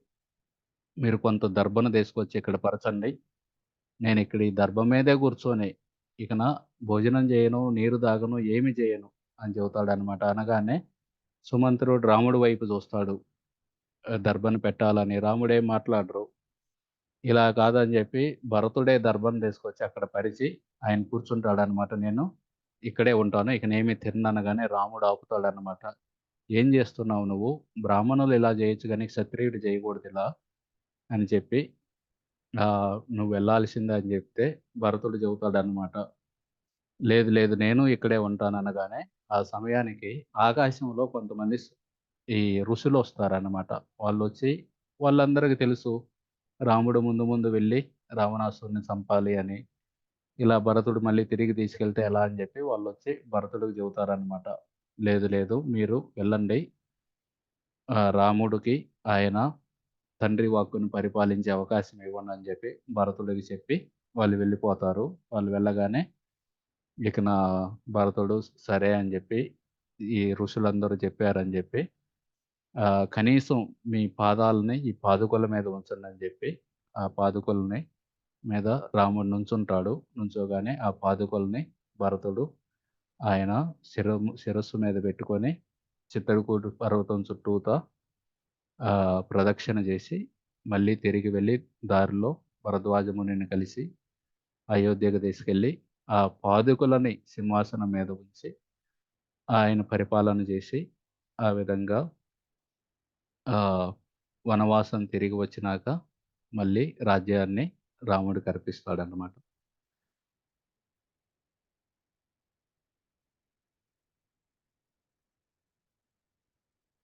మీరు కొంత దర్భను తీసుకొచ్చి ఇక్కడ పరచండి. నేను ఇక్కడ ఈ దర్భ మీదే కూర్చొని ఇకన భోజనం చేయను, నీరు తాగను, ఏమి చేయను అని చెబుతాడనమాట. అనగానే సుమంత్రుడు రాముడి వైపు చూస్తాడు దర్భను పెట్టాలని. రాముడేం మాట్లాడరు. ఇలా కాదని చెప్పి భరతుడే దర్భను తీసుకొచ్చి అక్కడ పరిచి ఆయన కూర్చుంటాడనమాట. నేను ఇక్కడే ఉంటాను, ఇకనేమి తిననగానే రాముడు ఆపుతాడనమాట. ఏం చేస్తున్నావు నువ్వు? బ్రాహ్మణులు ఇలా చేయొచ్చు కానీ క్షత్రియుడు చేయకూడదు ఇలా అని చెప్పి నువ్వు వెళ్ళాల్సిందే అని చెప్తే భరతుడు చెబుతాడనమాట. లేదు లేదు నేను ఇక్కడే ఉంటాను అనగానే ఆ సమయానికి ఆకాశంలో కొంతమంది ఈ ఋషులు వస్తారనమాట. వాళ్ళొచ్చి వాళ్ళందరికీ తెలుసు రాముడు ముందు ముందు వెళ్ళి రావణాసురుడిని చంపాలి అని. ఇలా భరతుడు మళ్ళీ తిరిగి తీసుకెళ్తే ఎలా అని చెప్పి వాళ్ళొచ్చి భరతుడికి చెబుతారనమాట. లేదు లేదు మీరు వెళ్ళండి. రాముడికి ఆయన తండ్రి వాక్కుని పరిపాలించే అవకాశం ఇవ్వండి అని చెప్పి భరతుడికి చెప్పి వాళ్ళు వెళ్ళిపోతారు. వాళ్ళు వెళ్ళగానే ఇకన భరతుడు సరే అని చెప్పి ఈ ఋషులందరూ చెప్పారని చెప్పి కనీసం మీ పాదాలని ఈ పాదుకల మీద ఉంచండి అని చెప్పి ఆ పాదుకల్ని మీద రాముడు నుంచుంటాడు. నుంచోగానే ఆ పాదుకల్ని భరతుడు ఆయన శిరస్సు మీద పెట్టుకొని చిత్తడికూటు పర్వతం చుట్టూతా ప్రదక్షిణ చేసి మళ్ళీ తిరిగి వెళ్ళి దారిలో భరద్వాజ మునిని కలిసి అయోధ్యకు తీసుకెళ్ళి ఆ పాదుకలని సింహాసనం మీద ఉంచి ఆయన పరిపాలన చేసి ఆ విధంగా వనవాసం తిరిగి వచ్చినాక మళ్ళీ రాజ్యాన్ని రాముడికి అర్పిస్తాడన్నమాట.